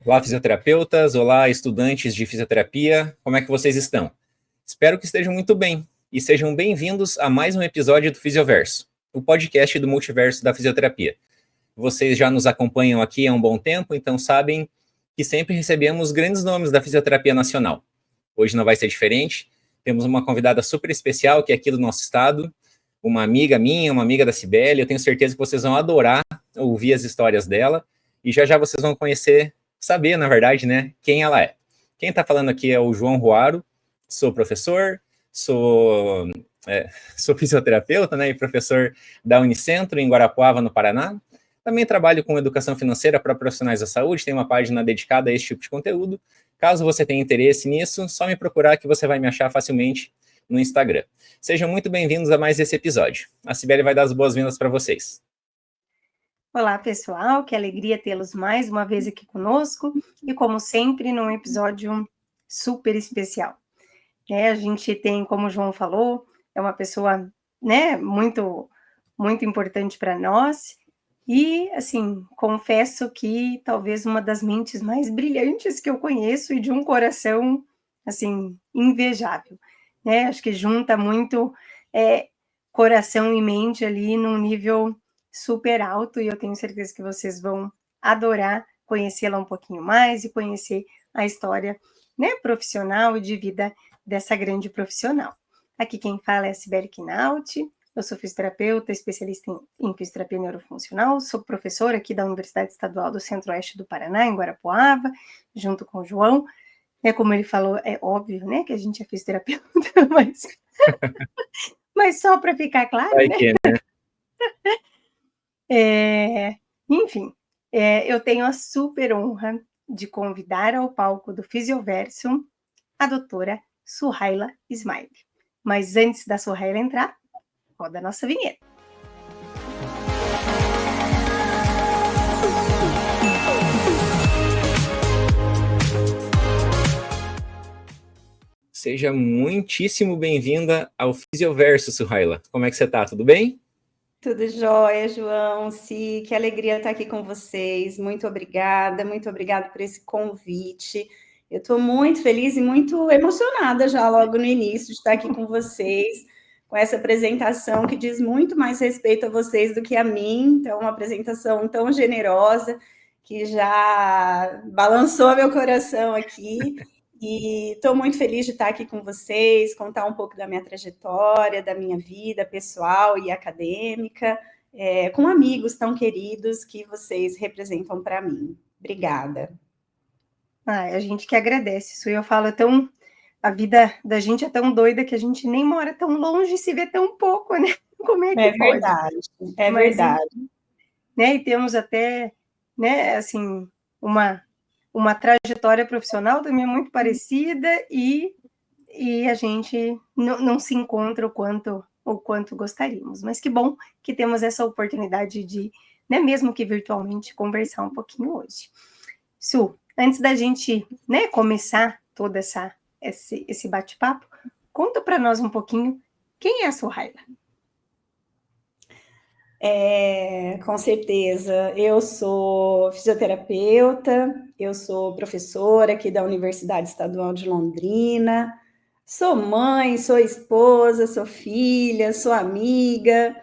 Olá, fisioterapeutas! Olá, estudantes de fisioterapia! Como é que vocês estão? Espero que estejam muito bem e sejam bem-vindos a mais um episódio do Fisioverso, o podcast do multiverso da fisioterapia. Vocês já nos acompanham aqui há um bom tempo, então sabem que sempre recebemos grandes nomes da fisioterapia nacional. Hoje não vai ser diferente, temos uma convidada super especial que é aqui do nosso estado, uma amiga minha, uma amiga da Cibele. Eu tenho certeza que vocês vão adorar ouvir as histórias dela e já já vocês vão saber, na verdade, né, quem ela é. Quem está falando aqui é o João Ruaro, sou professor, sou fisioterapeuta, né, e professor da Unicentro, em Guarapuava, no Paraná. Também trabalho com educação financeira para profissionais da saúde, tenho uma página dedicada a esse tipo de conteúdo. Caso você tenha interesse nisso, só me procurar que você vai me achar facilmente no Instagram. Sejam muito bem-vindos a mais esse episódio. A Cibele vai dar as boas-vindas para vocês. Olá, pessoal, que alegria tê-los mais uma vez aqui conosco e, como sempre, num episódio super especial. A gente tem, como o João falou, é uma pessoa, né, muito, muito importante para nós e, assim, confesso que talvez uma das mentes mais brilhantes que eu conheço e de um coração, assim, invejável, né? Acho que junta muito coração e mente ali num nível super alto e eu tenho certeza que vocês vão adorar conhecê-la um pouquinho mais e conhecer a história, né, profissional e de vida dessa grande profissional. Aqui quem fala é a Cibele Quinaut, eu sou fisioterapeuta, especialista em fisioterapia neurofuncional, sou professora aqui da Universidade Estadual do Centro-Oeste do Paraná, em Guarapuava, junto com o João. Como ele falou, é óbvio, né, que a gente é fisioterapeuta, mas só para ficar claro, Vai né? que, né? Enfim, eu tenho a super honra de convidar ao palco do Fisioverso a doutora Suhaila Ismail. Mas antes da Suhaila entrar, roda a nossa vinheta. Seja muitíssimo bem-vinda ao Fisioverso, Suhaila. Como é que você está? Tudo bem? Tudo jóia, João. Sim, que alegria estar aqui com vocês. Muito obrigada por esse convite. Eu estou muito feliz e muito emocionada já logo no início de estar aqui com vocês, com essa apresentação que diz muito mais respeito a vocês do que a mim. Então, uma apresentação tão generosa que já balançou meu coração aqui. E estou muito feliz de estar aqui com vocês, contar um pouco da minha trajetória, da minha vida pessoal e acadêmica, com amigos tão queridos que vocês representam para mim. Obrigada. A gente que agradece. Isso eu falo, a vida da gente é tão doida que a gente nem mora tão longe e se vê tão pouco, né? Como é que pode? Verdade, verdade. Né? E temos até, né, assim, uma trajetória profissional também muito parecida e a gente não se encontra o quanto gostaríamos. Mas que bom que temos essa oportunidade de, né, mesmo que virtualmente, conversar um pouquinho hoje. Su, antes da gente, né, começar todo esse bate-papo, conta para nós um pouquinho quem é a Suhaila. Com certeza. Eu sou fisioterapeuta, eu sou professora aqui da Universidade Estadual de Londrina, sou mãe, sou esposa, sou filha, sou amiga,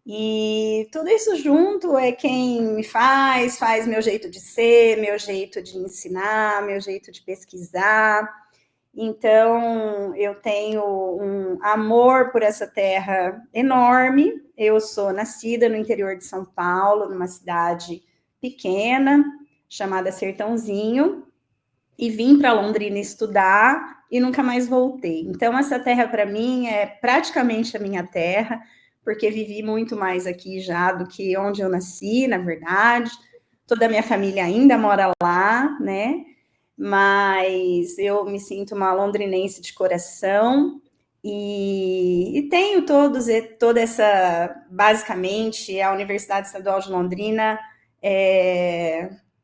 e tudo isso junto é quem me faz meu jeito de ser, meu jeito de ensinar, meu jeito de pesquisar. Então, eu tenho um amor por essa terra enorme. Eu sou nascida no interior de São Paulo, numa cidade pequena, chamada Sertãozinho, e vim para Londrina estudar e nunca mais voltei. Então, essa terra, para mim, é praticamente a minha terra, porque vivi muito mais aqui já do que onde eu nasci, na verdade. Toda a minha família ainda mora lá, né? Mas eu me sinto uma londrinense de coração e tenho toda essa, basicamente, a Universidade Estadual de Londrina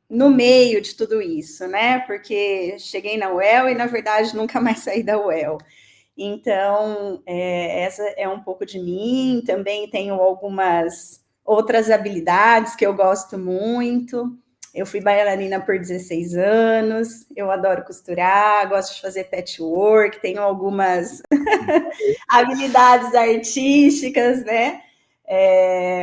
no meio de tudo isso, né? Porque cheguei na UEL e, na verdade, nunca mais saí da UEL. Então, essa é um pouco de mim. Também tenho algumas outras habilidades que eu gosto muito. Eu fui bailarina por 16 anos, eu adoro costurar, gosto de fazer patchwork, tenho algumas habilidades artísticas, né?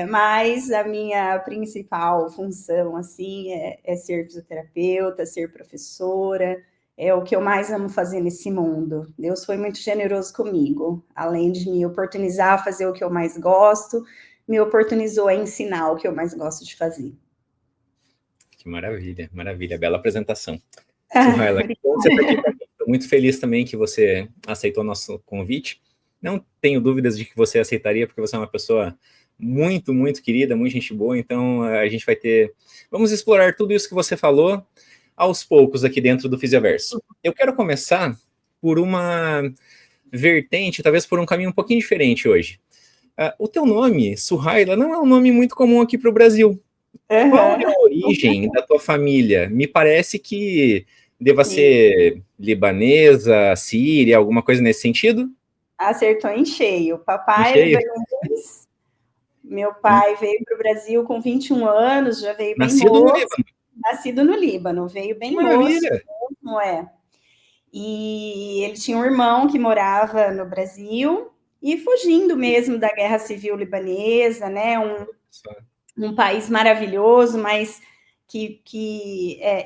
Mas a minha principal função, assim, é ser fisioterapeuta, ser professora, é o que eu mais amo fazer nesse mundo. Deus foi muito generoso comigo, além de me oportunizar a fazer o que eu mais gosto, me oportunizou a ensinar o que eu mais gosto de fazer. Que maravilha, maravilha, bela apresentação. Suhaila, que bom você estar aqui comigo. Estou muito feliz também que você aceitou nosso convite. Não tenho dúvidas de que você aceitaria, porque você é uma pessoa muito, muito querida, muito gente boa, então a gente vai ter... Vamos explorar tudo isso que você falou aos poucos aqui dentro do Fisioverso. Eu quero começar por uma vertente, talvez por um caminho um pouquinho diferente hoje. O teu nome, Suhaila, não é um nome muito comum aqui para o Brasil. Qual é a origem da tua família? Me parece que deva ser libanesa, síria, alguma coisa nesse sentido? Acertou em cheio. Papai Em cheio? é libanês. Meu pai veio para o Brasil com 21 anos, já veio bem Nascido no moço. Líbano. Nascido no Líbano, veio bem Maravilha. moço, não é? E ele tinha um irmão que morava no Brasil e fugindo mesmo da guerra civil libanesa, né? Um país maravilhoso, mas que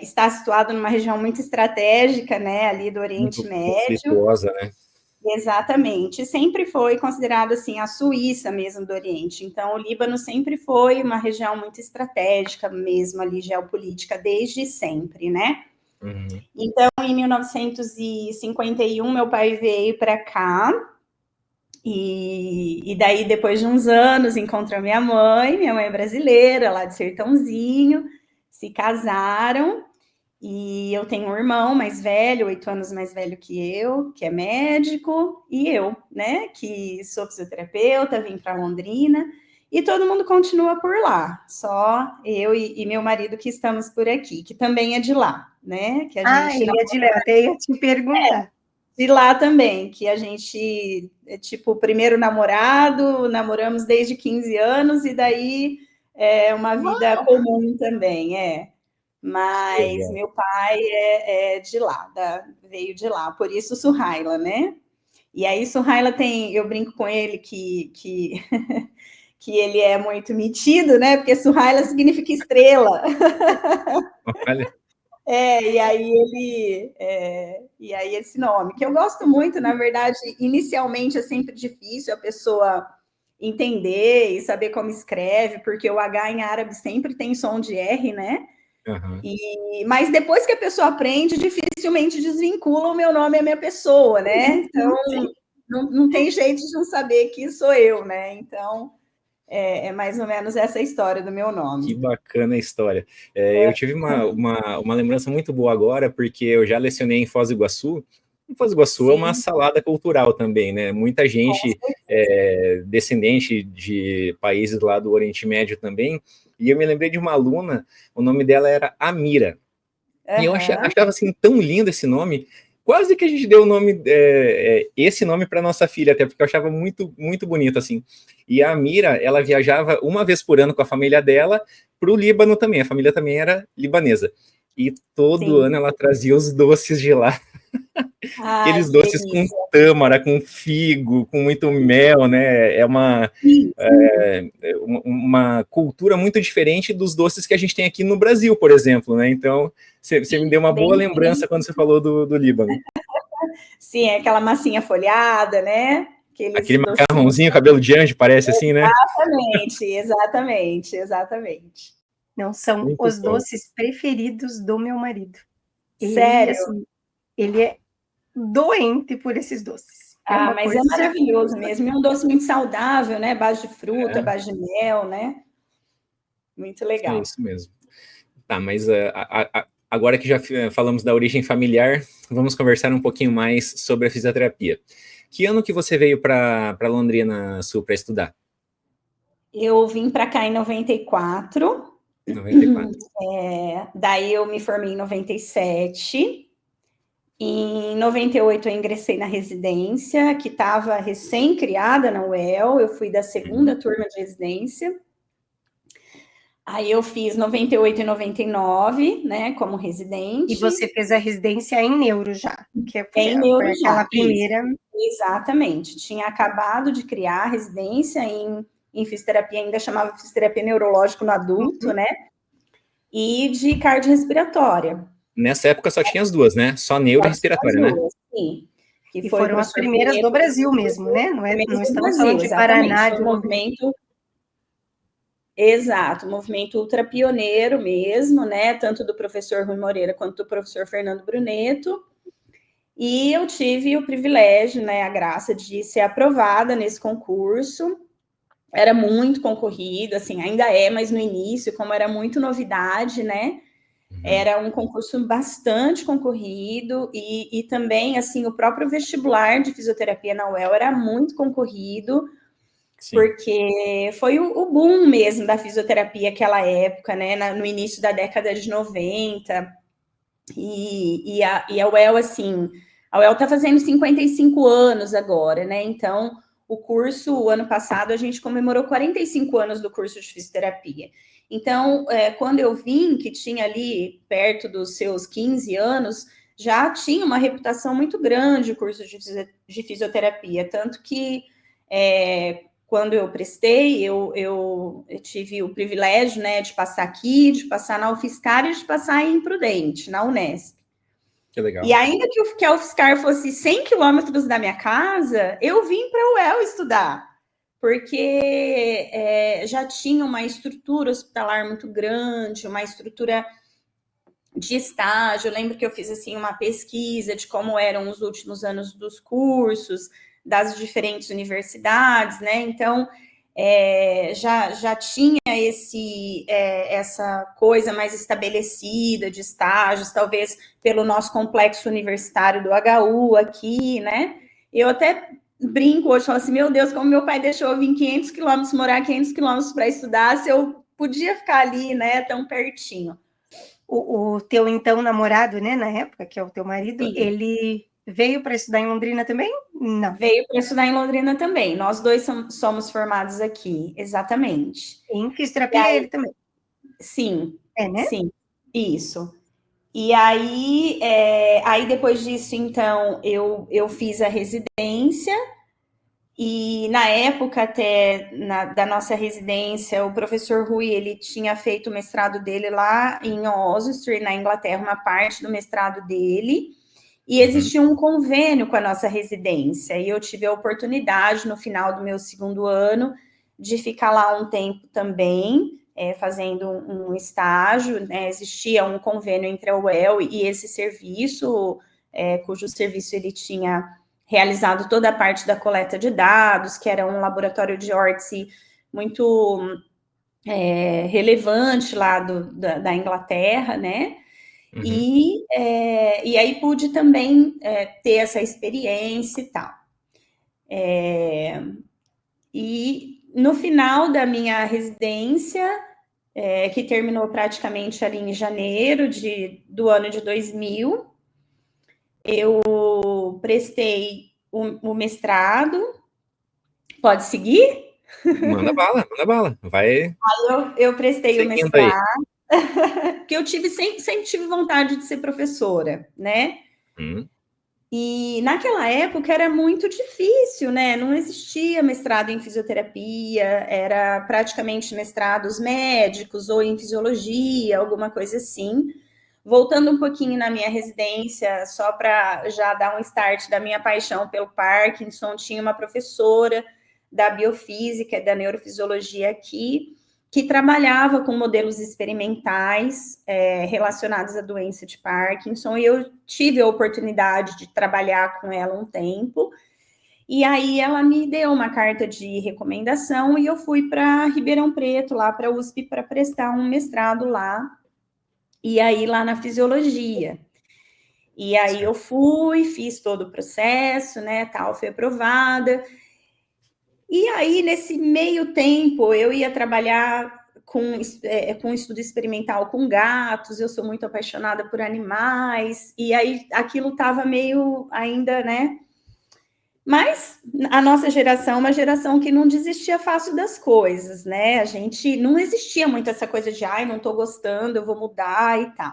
está situado numa região muito estratégica, né? Ali do Oriente Muito Médio. conflituosa, né? Exatamente, sempre foi considerado assim a Suíça mesmo do Oriente, então o Líbano sempre foi uma região muito estratégica mesmo ali, geopolítica, desde sempre, né? Uhum. Então, em 1951, meu pai veio para cá, e daí depois de uns anos encontrou minha mãe é brasileira, lá de Sertãozinho, se casaram, e eu tenho um irmão mais velho, 8 anos mais velho que eu, que é médico, e eu, né, que sou fisioterapeuta, vim para Londrina, e todo mundo continua por lá, só eu e meu marido que estamos por aqui, que também é de lá, né, que a gente... ele é de lá, até ia te perguntar. De lá também, que a gente é tipo o primeiro namorado, namoramos desde 15 anos, e daí é uma vida comum também, Mas meu pai é de lá, veio de lá, por isso Suhaila, né? E aí Suhaila eu brinco com ele que que ele é muito metido, né? Porque Suhaila significa estrela. Olha. E aí esse nome, que eu gosto muito, na verdade, inicialmente é sempre difícil a pessoa entender e saber como escreve, porque o H em árabe sempre tem som de R, né? Uhum. Mas depois que a pessoa aprende, dificilmente desvincula o meu nome e a minha pessoa, né? Então, não tem jeito de não saber que sou eu, né? Então, é mais ou menos essa história do meu nome. Que bacana a história. Eu tive uma lembrança muito boa agora, porque eu já lecionei em Foz do Iguaçu. E Foz do Iguaçu Sim. É uma salada cultural também, né? Muita gente descendente de países lá do Oriente Médio também. E eu me lembrei de uma aluna, o nome dela era Amira. E eu achava assim tão lindo esse nome. Quase que a gente deu o nome, esse nome para nossa filha, até porque eu achava muito, muito bonito, assim. E a Amira, ela viajava uma vez por ano com a família dela para o Líbano também, a família também era libanesa. E todo ano ela trazia os doces de lá. Aqueles doces com tâmara, com figo, com muito mel, né? É uma cultura muito diferente dos doces que a gente tem aqui no Brasil, por exemplo, né? Então, você me deu uma boa lembrança quando você falou do Líbano. Sim, aquela massinha folhada, né? Aquele macarrãozinho, cabelo de anjo, parece assim, né? Exatamente. Não, são muito os bom. Doces preferidos do meu marido. Sério? Ele é doente por esses doces. Mas é maravilhoso mesmo. É um doce muito saudável, né? Base de fruta, base de mel, né? Muito legal. É isso mesmo. Tá, mas agora que já falamos da origem familiar, vamos conversar um pouquinho mais sobre a fisioterapia. Que ano que você veio para Londrina Sul para estudar? Eu vim para cá em 94. 94. Daí eu me formei em 97. Em 98 eu ingressei na residência, que estava recém-criada na UEL, eu fui da segunda turma de residência. Aí eu fiz 98 e 99, né, como residente. E você fez a residência em neuro já, que em foi neuro aquela já, primeira. isso. Exatamente. Tinha acabado de criar a residência em fisioterapia, ainda chamava fisioterapia neurológico no adulto, né? E de cardiorrespiratória. Nessa época só tinha as duas, né? Só neuro e respiratória, né? Sim. Que E foi foram as primeiras do Brasil mesmo, né? Não estamos falando de Paraná, de movimento. Exato, movimento ultra pioneiro mesmo, né? Tanto do professor Rui Moreira quanto do professor Fernando Bruneto. E eu tive o privilégio, né, a graça de ser aprovada nesse concurso. Era muito concorrido, assim, ainda é, mas no início, como era muito novidade, né? Era um concurso bastante concorrido e também, assim, o próprio vestibular de fisioterapia na UEL era muito concorrido, sim, porque foi o boom mesmo da fisioterapia naquela época, né? No início da década de 90. E a UEL, assim, a UEL está fazendo 55 anos agora, né? Então, o curso, o ano passado, a gente comemorou 45 anos do curso de fisioterapia. Então, quando eu vim, que tinha ali perto dos seus 15 anos, já tinha uma reputação muito grande o curso de fisioterapia, tanto que quando eu prestei, eu tive o privilégio, né, de passar aqui, de passar na UFSCar e de passar em Prudente, na Unesp. Que legal. E ainda que a UFSCar fosse 100 quilômetros da minha casa, eu vim para a UEL estudar, porque já tinha uma estrutura hospitalar muito grande, uma estrutura de estágio. Eu lembro que eu fiz assim uma pesquisa de como eram os últimos anos dos cursos das diferentes universidades, né? Então, já tinha essa coisa mais estabelecida de estágios, talvez pelo nosso complexo universitário do HU aqui, né? Eu até brinco hoje, falo assim, meu Deus, como meu pai deixou eu vir 500 quilômetros, morar 500 quilômetros para estudar, se eu podia ficar ali, né, tão pertinho. O teu, então, namorado, né, na época, que é o teu marido, sim, ele veio para estudar em Londrina também? Não. Veio para estudar em Londrina também. Nós dois somos formados aqui, exatamente. Em fisioterapia, aí, ele também? Sim. Né? Sim, isso. E aí, depois disso, então, eu fiz a residência. E na época até da nossa residência, o professor Rui, ele tinha feito o mestrado dele lá em Oswestry, na Inglaterra, uma parte do mestrado dele, e existia um convênio com a nossa residência, e eu tive a oportunidade, no final do meu segundo ano, de ficar lá um tempo também, fazendo um estágio, né? Existia um convênio entre a UEL e esse serviço, cujo serviço ele tinha realizado toda a parte da coleta de dados, que era um laboratório de órtese muito relevante lá da Inglaterra, né? E aí pude também ter essa experiência e tal. E no final da minha residência, que terminou praticamente ali em janeiro do ano de 2000, eu prestei o mestrado. Pode seguir? Manda bala, manda bala. Vai. Aí eu prestei o mestrado, porque eu sempre tive vontade de ser professora, né? E naquela época era muito difícil, né? Não existia mestrado em fisioterapia, era praticamente mestrados médicos ou em fisiologia, alguma coisa assim. Voltando um pouquinho na minha residência, só para já dar um start da minha paixão pelo Parkinson, tinha uma professora da biofísica e da neurofisiologia aqui, que trabalhava com modelos experimentais relacionados à doença de Parkinson, e eu tive a oportunidade de trabalhar com ela um tempo, e aí ela me deu uma carta de recomendação, e eu fui para Ribeirão Preto, lá para a USP, para prestar um mestrado lá, e aí lá na fisiologia. E aí eu fui, fiz todo o processo, né, tal, fui aprovada. E aí, nesse meio tempo, eu ia trabalhar com estudo experimental com gatos, eu sou muito apaixonada por animais, e aí aquilo estava meio ainda, né, Mas a nossa geração é uma geração que não desistia fácil das coisas, né? A gente não existia muito essa coisa de, ai, não tô gostando, eu vou mudar e tal.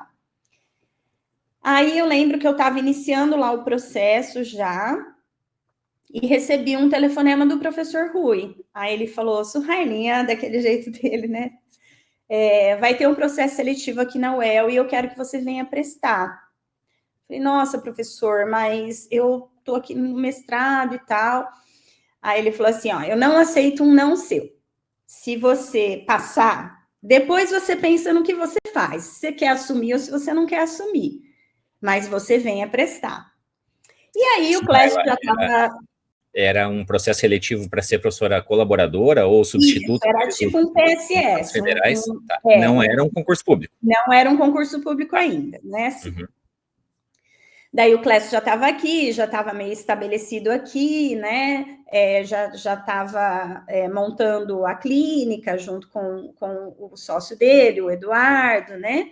Aí eu lembro que eu estava iniciando lá o processo já e recebi um telefonema do professor Rui. Aí ele falou, Suhailinha, daquele jeito dele, né? Vai ter um processo seletivo aqui na UEL e eu quero que você venha prestar. Falei, nossa, professor, mas eu tô aqui no mestrado e tal. Aí ele falou assim, ó, eu não aceito um não seu. Se você passar, depois você pensa no que você faz. Se você quer assumir ou se você não quer assumir. Mas você venha prestar. E aí o Clécio já estava... Era um processo seletivo para ser professora colaboradora ou substituta? Isso, era tipo um PSS. Federais, tá. Não era um concurso público. Não era um concurso público ainda, né? Uhum. Daí o Clécio já estava aqui, já estava meio estabelecido aqui, né? Já estava montando a clínica junto com o sócio dele, o Eduardo, né?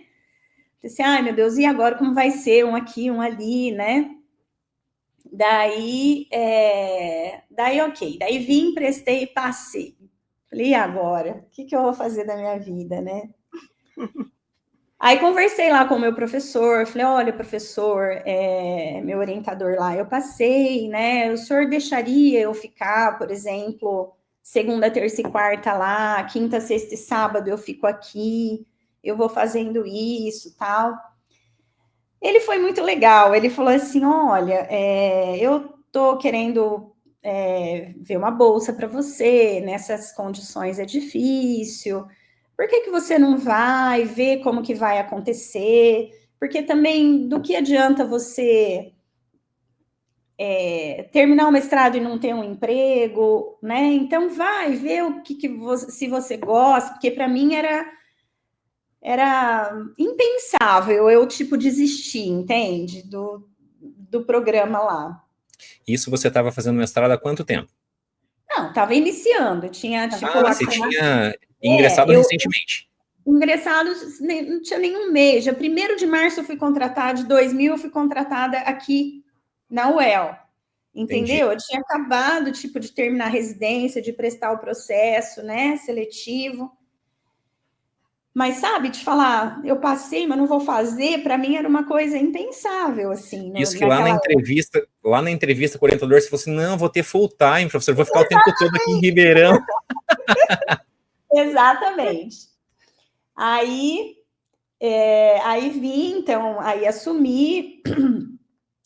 Disse, ai, meu Deus, e agora como vai ser? Um aqui, um ali, né? Daí, ok. Daí vim, prestei e passei. Falei, e agora? O que eu vou fazer da minha vida, né? Aí conversei lá com o meu professor, falei, olha, professor, meu orientador lá, eu passei, né? O senhor deixaria eu ficar, por exemplo, segunda, terça e quarta lá, quinta, sexta e sábado eu fico aqui, eu vou fazendo isso, tal. Ele foi muito legal, ele falou assim, olha, eu tô querendo ver uma bolsa para você, nessas condições é difícil, por que você não vai ver como que vai acontecer? Porque também, do que adianta você terminar o mestrado e não ter um emprego, né? Então, vai ver o que você, se você gosta, porque para mim era impensável eu, tipo, desistir, entende? Do programa lá. Isso você estava fazendo mestrado há quanto tempo? Não, estava iniciando, tinha, tipo... você tinha ingressado recentemente. Ingressado, não tinha nenhum mês. Dia 1º de março eu fui contratada, de 2000 eu fui contratada aqui na UEL, entendeu? Entendi. Eu tinha acabado, tipo, de terminar a residência, de prestar o processo, né, seletivo. Mas, sabe, te falar, eu passei, mas não vou fazer, para mim era uma coisa impensável, assim. Isso que lá na entrevista com o orientador, você falou assim, não, vou ter full time, professor, vou ficar o tempo todo aqui em Ribeirão. Exatamente. Aí vim, então, aí assumi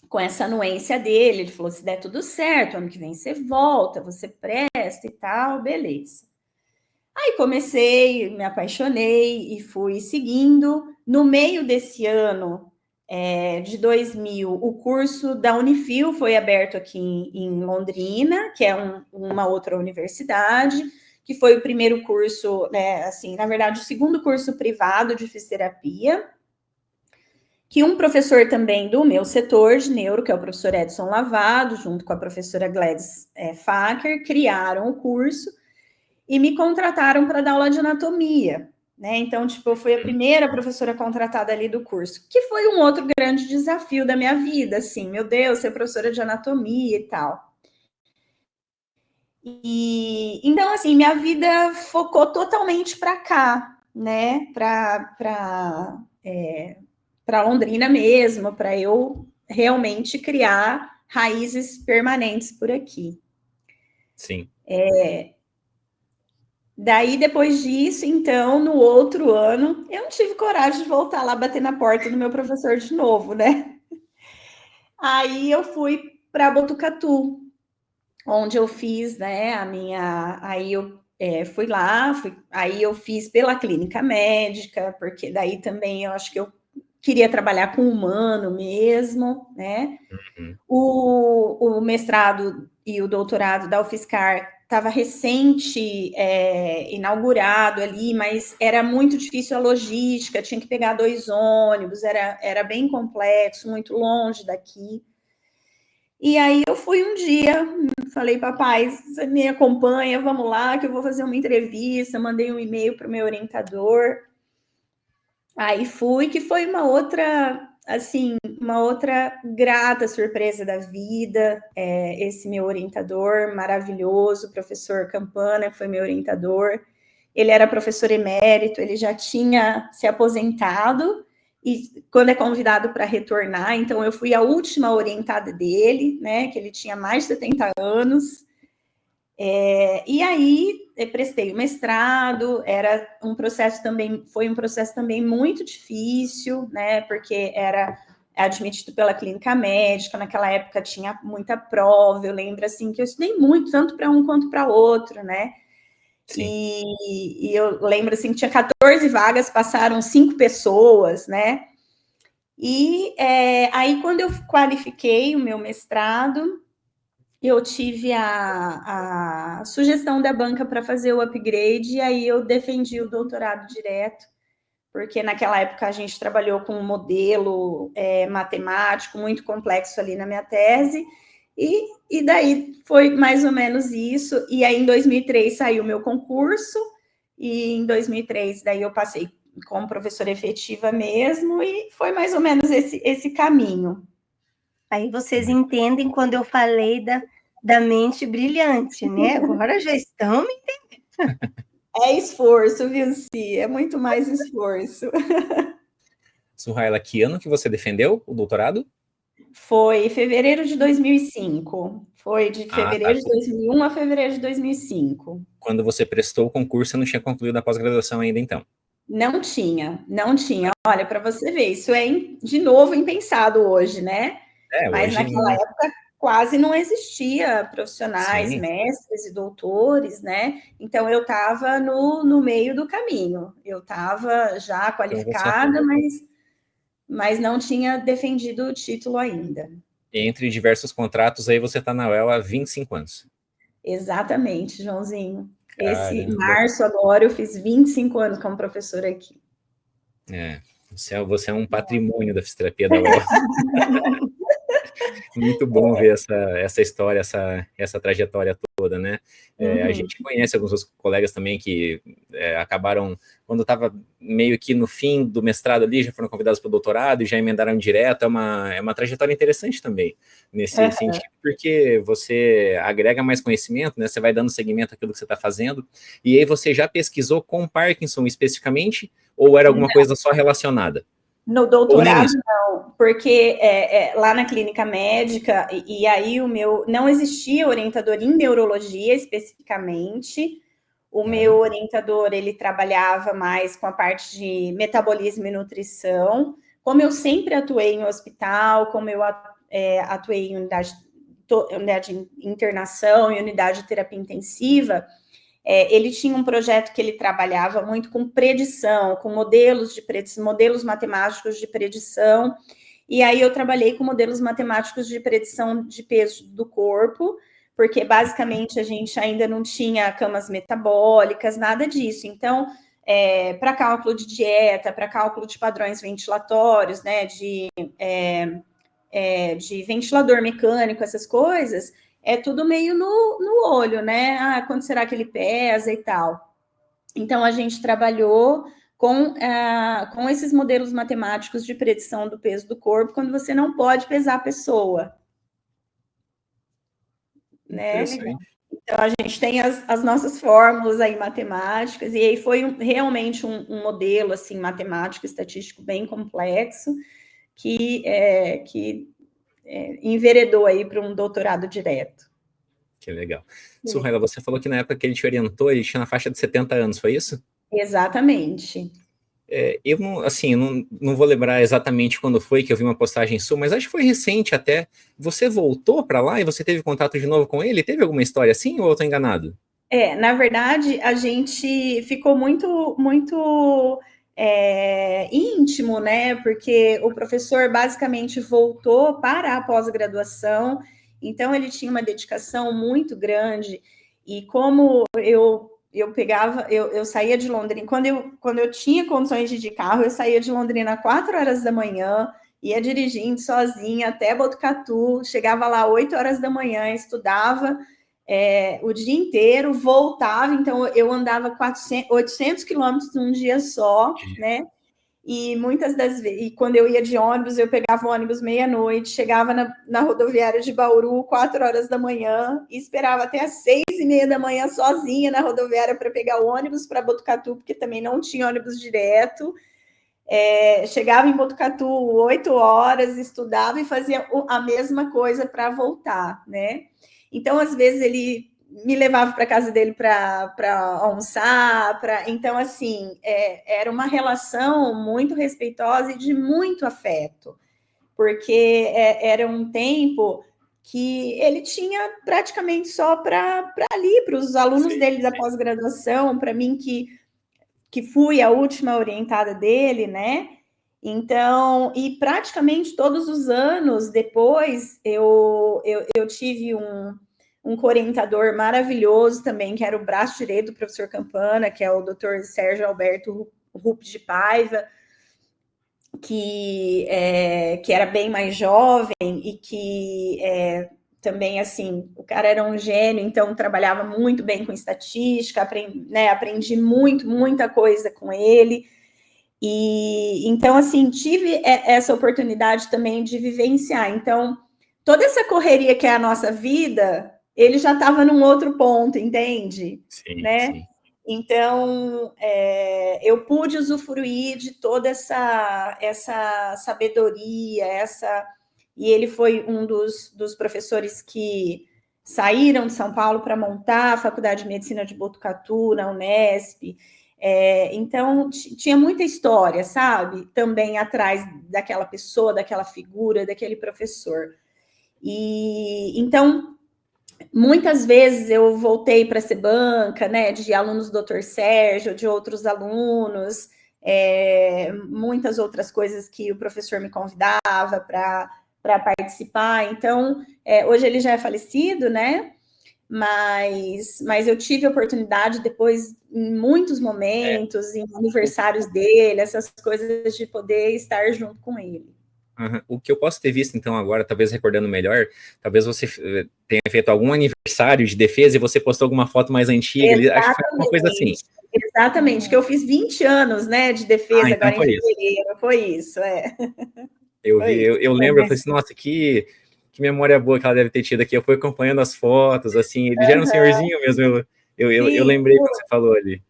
com essa anuência dele, ele falou, se der tudo certo, ano que vem você volta, você presta e tal, beleza. Aí comecei, me apaixonei e fui seguindo. No meio desse ano, de 2000, o curso da Unifil foi aberto aqui em Londrina, que é uma outra universidade, que foi o primeiro curso, né, assim, na verdade, o segundo curso privado de fisioterapia, que um professor também do meu setor de neuro, que é o professor Edson Lavado, junto com a professora Gladys Facker, criaram o curso e me contrataram para dar aula de anatomia, né? Então, tipo, eu fui a primeira professora contratada ali do curso, que foi um outro grande desafio da minha vida, assim, meu Deus, ser professora de anatomia e tal. E então, assim, minha vida focou totalmente para cá, né? Para Londrina mesmo, para eu realmente criar raízes permanentes por aqui. Sim. Daí, depois disso, então, no outro ano, eu não tive coragem de voltar lá bater na porta do meu professor de novo, né? Aí eu fui para Botucatu, onde eu fiz, né, aí eu fui lá, aí eu fiz pela clínica médica, porque daí também eu acho que eu queria trabalhar com humano mesmo, né? Uhum. O mestrado e o doutorado da UFSCar estava recente, inaugurado ali, mas era muito difícil a logística, tinha que pegar 2 ônibus, era bem complexo, muito longe daqui. E aí eu fui um dia, falei, papai, você me acompanha, vamos lá, que eu vou fazer uma entrevista, mandei um e-mail para o meu orientador. Aí fui, que foi uma outra assim, uma outra grata surpresa da vida, esse meu orientador maravilhoso, o professor Campana, que foi meu orientador. Ele era professor emérito, ele já tinha se aposentado, e quando é convidado para retornar, então eu fui a última orientada dele, né, que ele tinha mais de 70 anos, e aí eu prestei o mestrado, foi um processo também muito difícil, né, porque era admitido pela clínica médica, naquela época tinha muita prova, eu lembro assim que eu estudei muito, tanto para um quanto para outro, né, e eu lembro assim que tinha 14 vagas, passaram 5 pessoas, né, e aí quando eu qualifiquei o meu mestrado, eu tive a sugestão da banca para fazer o upgrade, e aí eu defendi o doutorado direto, porque naquela época a gente trabalhou com um modelo matemático muito complexo ali na minha tese, e daí foi mais ou menos isso, e aí em 2003 saiu o meu concurso, e em 2003 daí eu passei como professora efetiva mesmo, e foi mais ou menos esse caminho. Aí vocês entendem quando eu falei da mente brilhante, né? Agora já estão me entendendo. É esforço, viu, Si? É muito mais esforço. Suhaila, que ano que você defendeu o doutorado? Foi em fevereiro de 2005. Foi de Ah, tá. fevereiro de 2001 a fevereiro de 2005. Quando você prestou o concurso, você não tinha concluído a pós-graduação ainda, então? Não tinha, não tinha. Olha, para você ver, isso é, de novo, impensado hoje, né? Mas Hoje naquela época quase não existia profissionais, sim. mestres e doutores, né? Então eu estava no meio do caminho. Eu estava já qualificada, mas não tinha defendido o título ainda. Entre diversos contratos, aí você está na UEL há 25 anos. Exatamente, Joãozinho. Esse Caramba. março agora eu fiz 25 anos como professora aqui. Você é um patrimônio da fisioterapia da UEL. Muito bom ver essa história, essa trajetória toda, né? A gente conhece alguns outros colegas também que acabaram, quando estava meio que no fim do mestrado ali, já foram convidados para o doutorado e já emendaram direto. É uma trajetória interessante também, nesse sentido, porque você agrega mais conhecimento, né? Você vai dando seguimento àquilo que você está fazendo, e aí você já pesquisou com Parkinson especificamente, ou era alguma coisa só relacionada? No doutorado, não, porque lá na clínica médica, e aí não existia orientador em neurologia especificamente. O meu orientador, ele trabalhava mais com a parte de metabolismo e nutrição. Como eu sempre atuei em hospital, como eu atuei em unidade de internação e unidade de terapia intensiva, ele tinha um projeto que ele trabalhava muito com predição, com modelos de predição, modelos matemáticos de predição, e aí eu trabalhei com modelos matemáticos de predição de peso do corpo, porque basicamente a gente ainda não tinha camas metabólicas, nada disso. Então, para cálculo de dieta, para cálculo de padrões ventilatórios, né, de ventilador mecânico, essas coisas, é tudo meio no olho, né? Ah, quanto será que ele pesa e tal. Então, a gente trabalhou com esses modelos matemáticos de predição do peso do corpo, quando você não pode pesar a pessoa. Né? Então, a gente tem as nossas fórmulas aí matemáticas, e aí foi realmente um modelo assim, matemático, estatístico bem complexo, que enveredou aí para um doutorado direto. Que legal. Suhaila, você falou que na época que ele te orientou, ele tinha na faixa de 70 anos, foi isso? Exatamente. Eu não vou lembrar exatamente quando foi que eu vi uma postagem sua, mas acho que foi recente até. Você voltou para lá e você teve contato de novo com ele? Teve alguma história assim ou eu estou enganado? Na verdade, a gente ficou muito íntimo, né? Porque o professor basicamente voltou para a pós-graduação, então ele tinha uma dedicação muito grande, e como eu saía de Londrina, quando eu tinha condições de ir de carro, eu saía de Londrina às 4 horas da manhã, ia dirigindo sozinha até Botucatu, chegava lá 8 horas da manhã, estudava o dia inteiro, voltava, então eu andava 800 quilômetros num dia só, né? e muitas das vezes, e quando eu ia de ônibus, eu pegava o ônibus meia-noite, chegava na rodoviária de Bauru 4 horas da manhã, e esperava até às 6h30 da manhã sozinha na rodoviária para pegar o ônibus para Botucatu, porque também não tinha ônibus direto. Chegava em Botucatu 8 horas, estudava e fazia a mesma coisa para voltar, né? Então, às vezes, ele me levava para casa dele para almoçar, então, assim, era uma relação muito respeitosa e de muito afeto, porque era um tempo que ele tinha praticamente só para ali, para os alunos dele da pós-graduação, para mim que fui a última orientada dele, né? Então, e praticamente todos os anos depois, eu tive um co-orientador maravilhoso também, que era o braço direito do professor Campana, que é o Dr. Sérgio Alberto Rupp de Paiva, que era bem mais jovem e que também, assim, o cara era um gênio, então trabalhava muito bem com estatística, aprendi muita coisa com ele. E então, assim, tive essa oportunidade também de vivenciar. Então, toda essa correria que é a nossa vida, ele já estava num outro ponto, entende? Sim, né? sim. Então, eu pude usufruir de toda essa sabedoria, e ele foi um dos professores que saíram de São Paulo para montar a Faculdade de Medicina de Botucatu, na Unesp. Então, tinha muita história, sabe? Também atrás daquela pessoa, daquela figura, daquele professor. E então, muitas vezes eu voltei para ser banca, né, de alunos do Dr. Sérgio, de outros alunos, muitas outras coisas que o professor me convidava para participar. Então, hoje ele já é falecido, né? Mas eu tive a oportunidade depois, em muitos momentos, em aniversários dele, essas coisas, de poder estar junto com ele. Uhum. O que eu posso ter visto, então, agora, talvez recordando melhor, talvez você tenha feito algum aniversário de defesa e você postou alguma foto mais antiga. Acho que foi uma coisa assim. Exatamente, que eu fiz 20 anos, né, de defesa, então agora em fevereiro, foi isso, Eu vi, eu lembro, eu falei assim, nossa, que memória boa que ela deve ter tido aqui. Eu fui acompanhando as fotos, assim, ele já era um senhorzinho mesmo, eu lembrei quando você falou ali.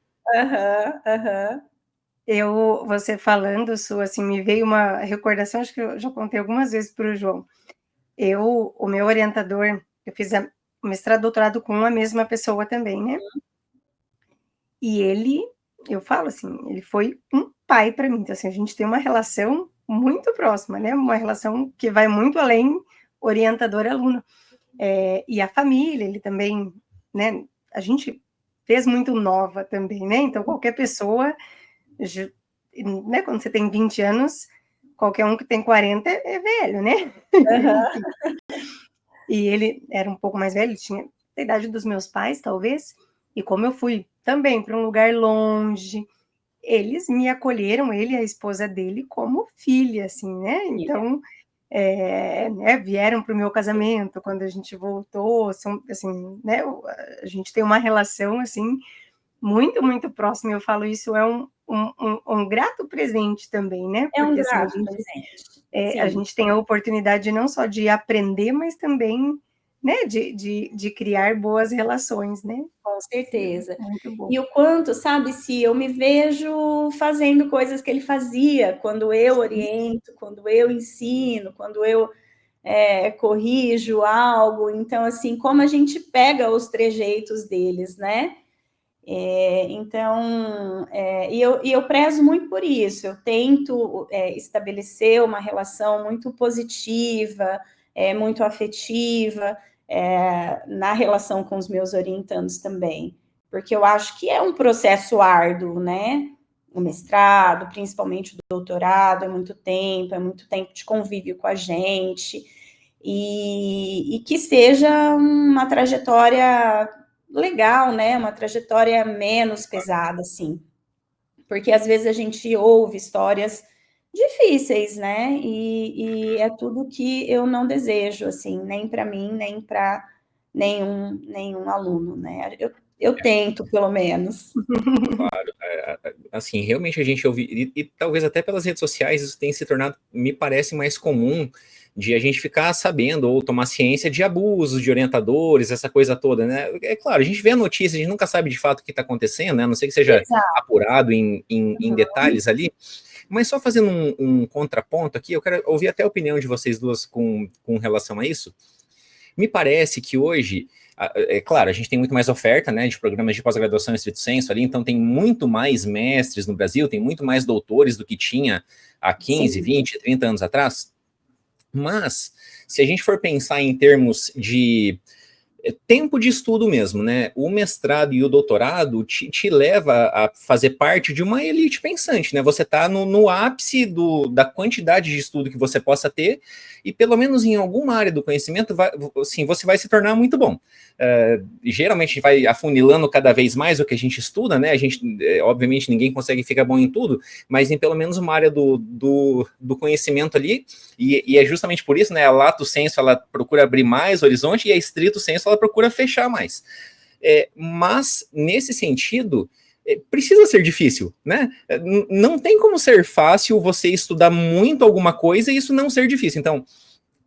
Você falando, Su, assim, me veio uma recordação, acho que eu já contei algumas vezes para o João. O meu orientador, eu fiz mestrado, doutorado com a mesma pessoa também, né? E ele, eu falo assim, ele foi um pai para mim. Então, assim, a gente tem uma relação muito próxima, né? Uma relação que vai muito além orientador-aluno. E a família, ele também, né? A gente fez muito nova também, né? Então, qualquer pessoa, né? Quando você tem 20 anos, qualquer um que tem 40 é velho, né? E ele era um pouco mais velho, tinha a idade dos meus pais, talvez. E como eu fui também para um lugar longe, eles me acolheram, ele e a esposa dele, como filha, assim, né? Então, vieram para o meu casamento quando a gente voltou, assim, né? A gente tem uma relação, assim, muito, muito próxima. Eu falo isso, é um grato presente também, né? Porque, assim, a gente tem a oportunidade não só de aprender, mas também, né, de criar boas relações, né? Com certeza. Muito bom. E o quanto, sabe, se eu me vejo fazendo coisas que ele fazia, quando eu oriento, quando eu ensino, quando eu corrijo algo. Então, assim, como a gente pega os trejeitos deles, né? Então, e eu prezo muito por isso. Eu tento estabelecer uma relação muito positiva, muito afetiva, na relação com os meus orientandos também, porque eu acho que é um processo árduo, né? O mestrado, principalmente o doutorado, é muito tempo de convívio com a gente, e que seja uma trajetória legal, né? Uma trajetória menos pesada, assim. Porque às vezes a gente ouve histórias difíceis, né? E é tudo que eu não desejo, assim, nem para mim, nem para nenhum aluno, né? Eu tento, pelo menos. Claro, assim, realmente a gente ouve, e talvez até pelas redes sociais isso tem se tornado, me parece, mais comum de a gente ficar sabendo ou tomar ciência de abusos de orientadores, essa coisa toda, né? É claro, a gente vê a notícia, a gente nunca sabe de fato o que está acontecendo, né? A não sei que seja Exato. apurado em detalhes ali, mas só fazendo um contraponto aqui, eu quero ouvir até a opinião de vocês duas com relação a isso. Me parece que hoje, é claro, a gente tem muito mais oferta, né, de programas de pós-graduação em estrito senso ali, então tem muito mais mestres no Brasil, tem muito mais doutores do que tinha há 15, Sim. 20, 30 anos atrás. Mas, se a gente for pensar em termos de tempo de estudo mesmo, né? O mestrado e o doutorado te leva a fazer parte de uma elite pensante, né? Você está no ápice da quantidade de estudo que você possa ter, e pelo menos em alguma área do conhecimento, assim, você vai se tornar muito bom. Geralmente vai afunilando cada vez mais o que a gente estuda, né? A gente, obviamente, ninguém consegue ficar bom em tudo, mas em pelo menos uma área do conhecimento ali, e é justamente por isso, né? A lato sensu, ela procura abrir mais horizonte, e a estrito sensu, ela procura fechar mais. Mas, nesse sentido, precisa ser difícil, né? Não tem como ser fácil você estudar muito alguma coisa e isso não ser difícil. Então,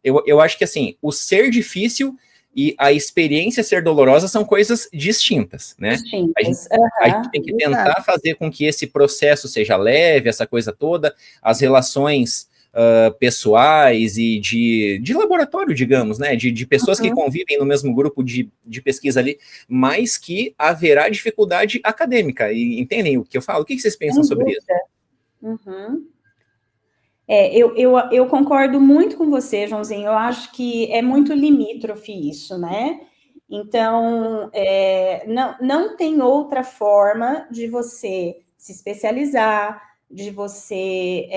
eu acho que, assim, o ser difícil e a experiência ser dolorosa são coisas distintas, né? Distintas. A gente tem que tentar fazer com que esse processo seja leve, essa coisa toda, as relações pessoais e de laboratório, digamos, né? De pessoas que convivem no mesmo grupo de pesquisa ali, mas que haverá dificuldade acadêmica. E entendem o que eu falo? O que vocês pensam sobre isso? Eu concordo muito com você, Joãozinho. Eu acho que é muito limítrofe isso, né? Então, não tem outra forma de você se especializar, de você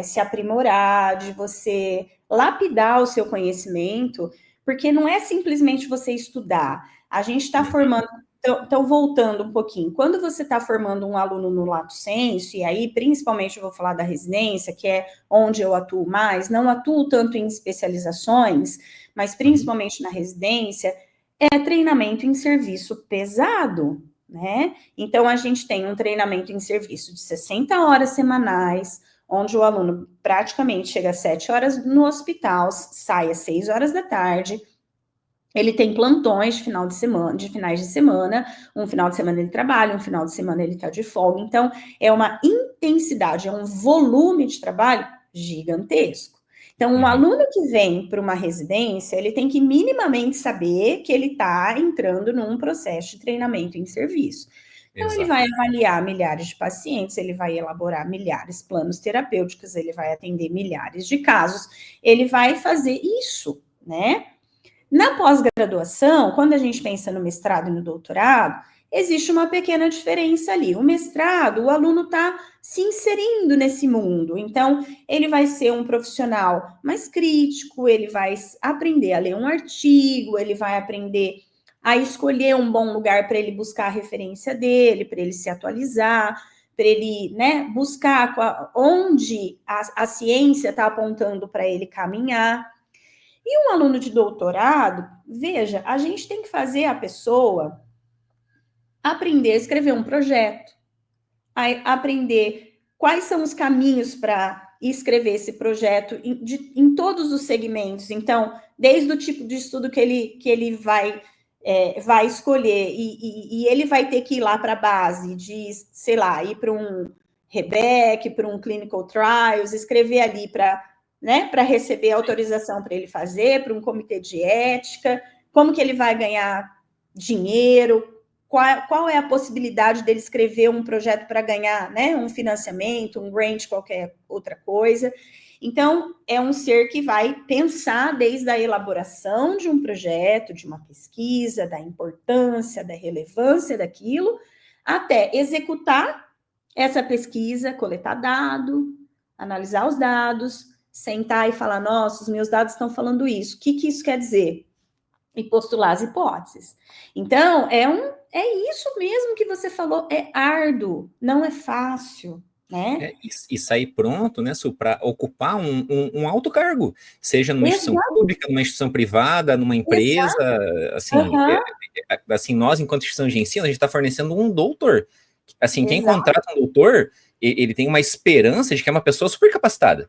se aprimorar, de você lapidar o seu conhecimento, porque não é simplesmente você estudar. A gente está formando. Então, voltando um pouquinho, quando você está formando um aluno no lato sensu, e aí, principalmente, eu vou falar da residência, que é onde eu atuo mais, não atuo tanto em especializações, mas principalmente na residência, é treinamento em serviço pesado, né? Então, a gente tem um treinamento em serviço de 60 horas semanais, onde o aluno praticamente chega às 7 horas no hospital, sai às 6 horas da tarde. Ele tem plantões de final de semana, de finais de semana. Um final de semana ele trabalha, um final de semana ele está de folga. Então, é uma intensidade, é um volume de trabalho gigantesco. Então, um aluno que vem para uma residência, ele tem que minimamente saber que ele está entrando num processo de treinamento em serviço. Então, Exato. Ele vai avaliar milhares de pacientes, ele vai elaborar milhares de planos terapêuticos, ele vai atender milhares de casos, ele vai fazer isso, né? Na pós-graduação, quando a gente pensa no mestrado e no doutorado, existe uma pequena diferença ali. O mestrado, o aluno está se inserindo nesse mundo, então ele vai ser um profissional mais crítico, ele vai aprender a ler um artigo, ele vai aprender a escolher um bom lugar para ele buscar a referência dele, para ele se atualizar, para ele, né, buscar onde a ciência está apontando para ele caminhar. E um aluno de doutorado, veja, a gente tem que fazer a pessoa aprender a escrever um projeto, aprender quais são os caminhos para escrever esse projeto em todos os segmentos. Então, desde o tipo de estudo que ele vai escolher, e ele vai ter que ir lá para a base de, sei lá, ir para um REBEC, para um Clinical Trials, escrever ali para receber autorização para ele fazer, para um comitê de ética, como que ele vai ganhar dinheiro, qual é a possibilidade dele escrever um projeto para ganhar, né, um financiamento, um grant, qualquer outra coisa. Então, é um ser que vai pensar desde a elaboração de um projeto, de uma pesquisa, da importância, da relevância daquilo, até executar essa pesquisa, coletar dado, analisar os dados, sentar e falar, nossa, os meus dados estão falando isso, o que isso quer dizer? E postular as hipóteses. Então, é isso mesmo que você falou, é árduo, não é fácil, né? E sair pronto, né, Su, para ocupar um alto cargo, seja numa instituição Exato. pública, numa instituição privada, numa empresa, assim, Aham. assim, nós, enquanto instituição de ensino, a gente está fornecendo um doutor. Assim, quem Exato. contrata um doutor, ele tem uma esperança de que é uma pessoa super capacitada.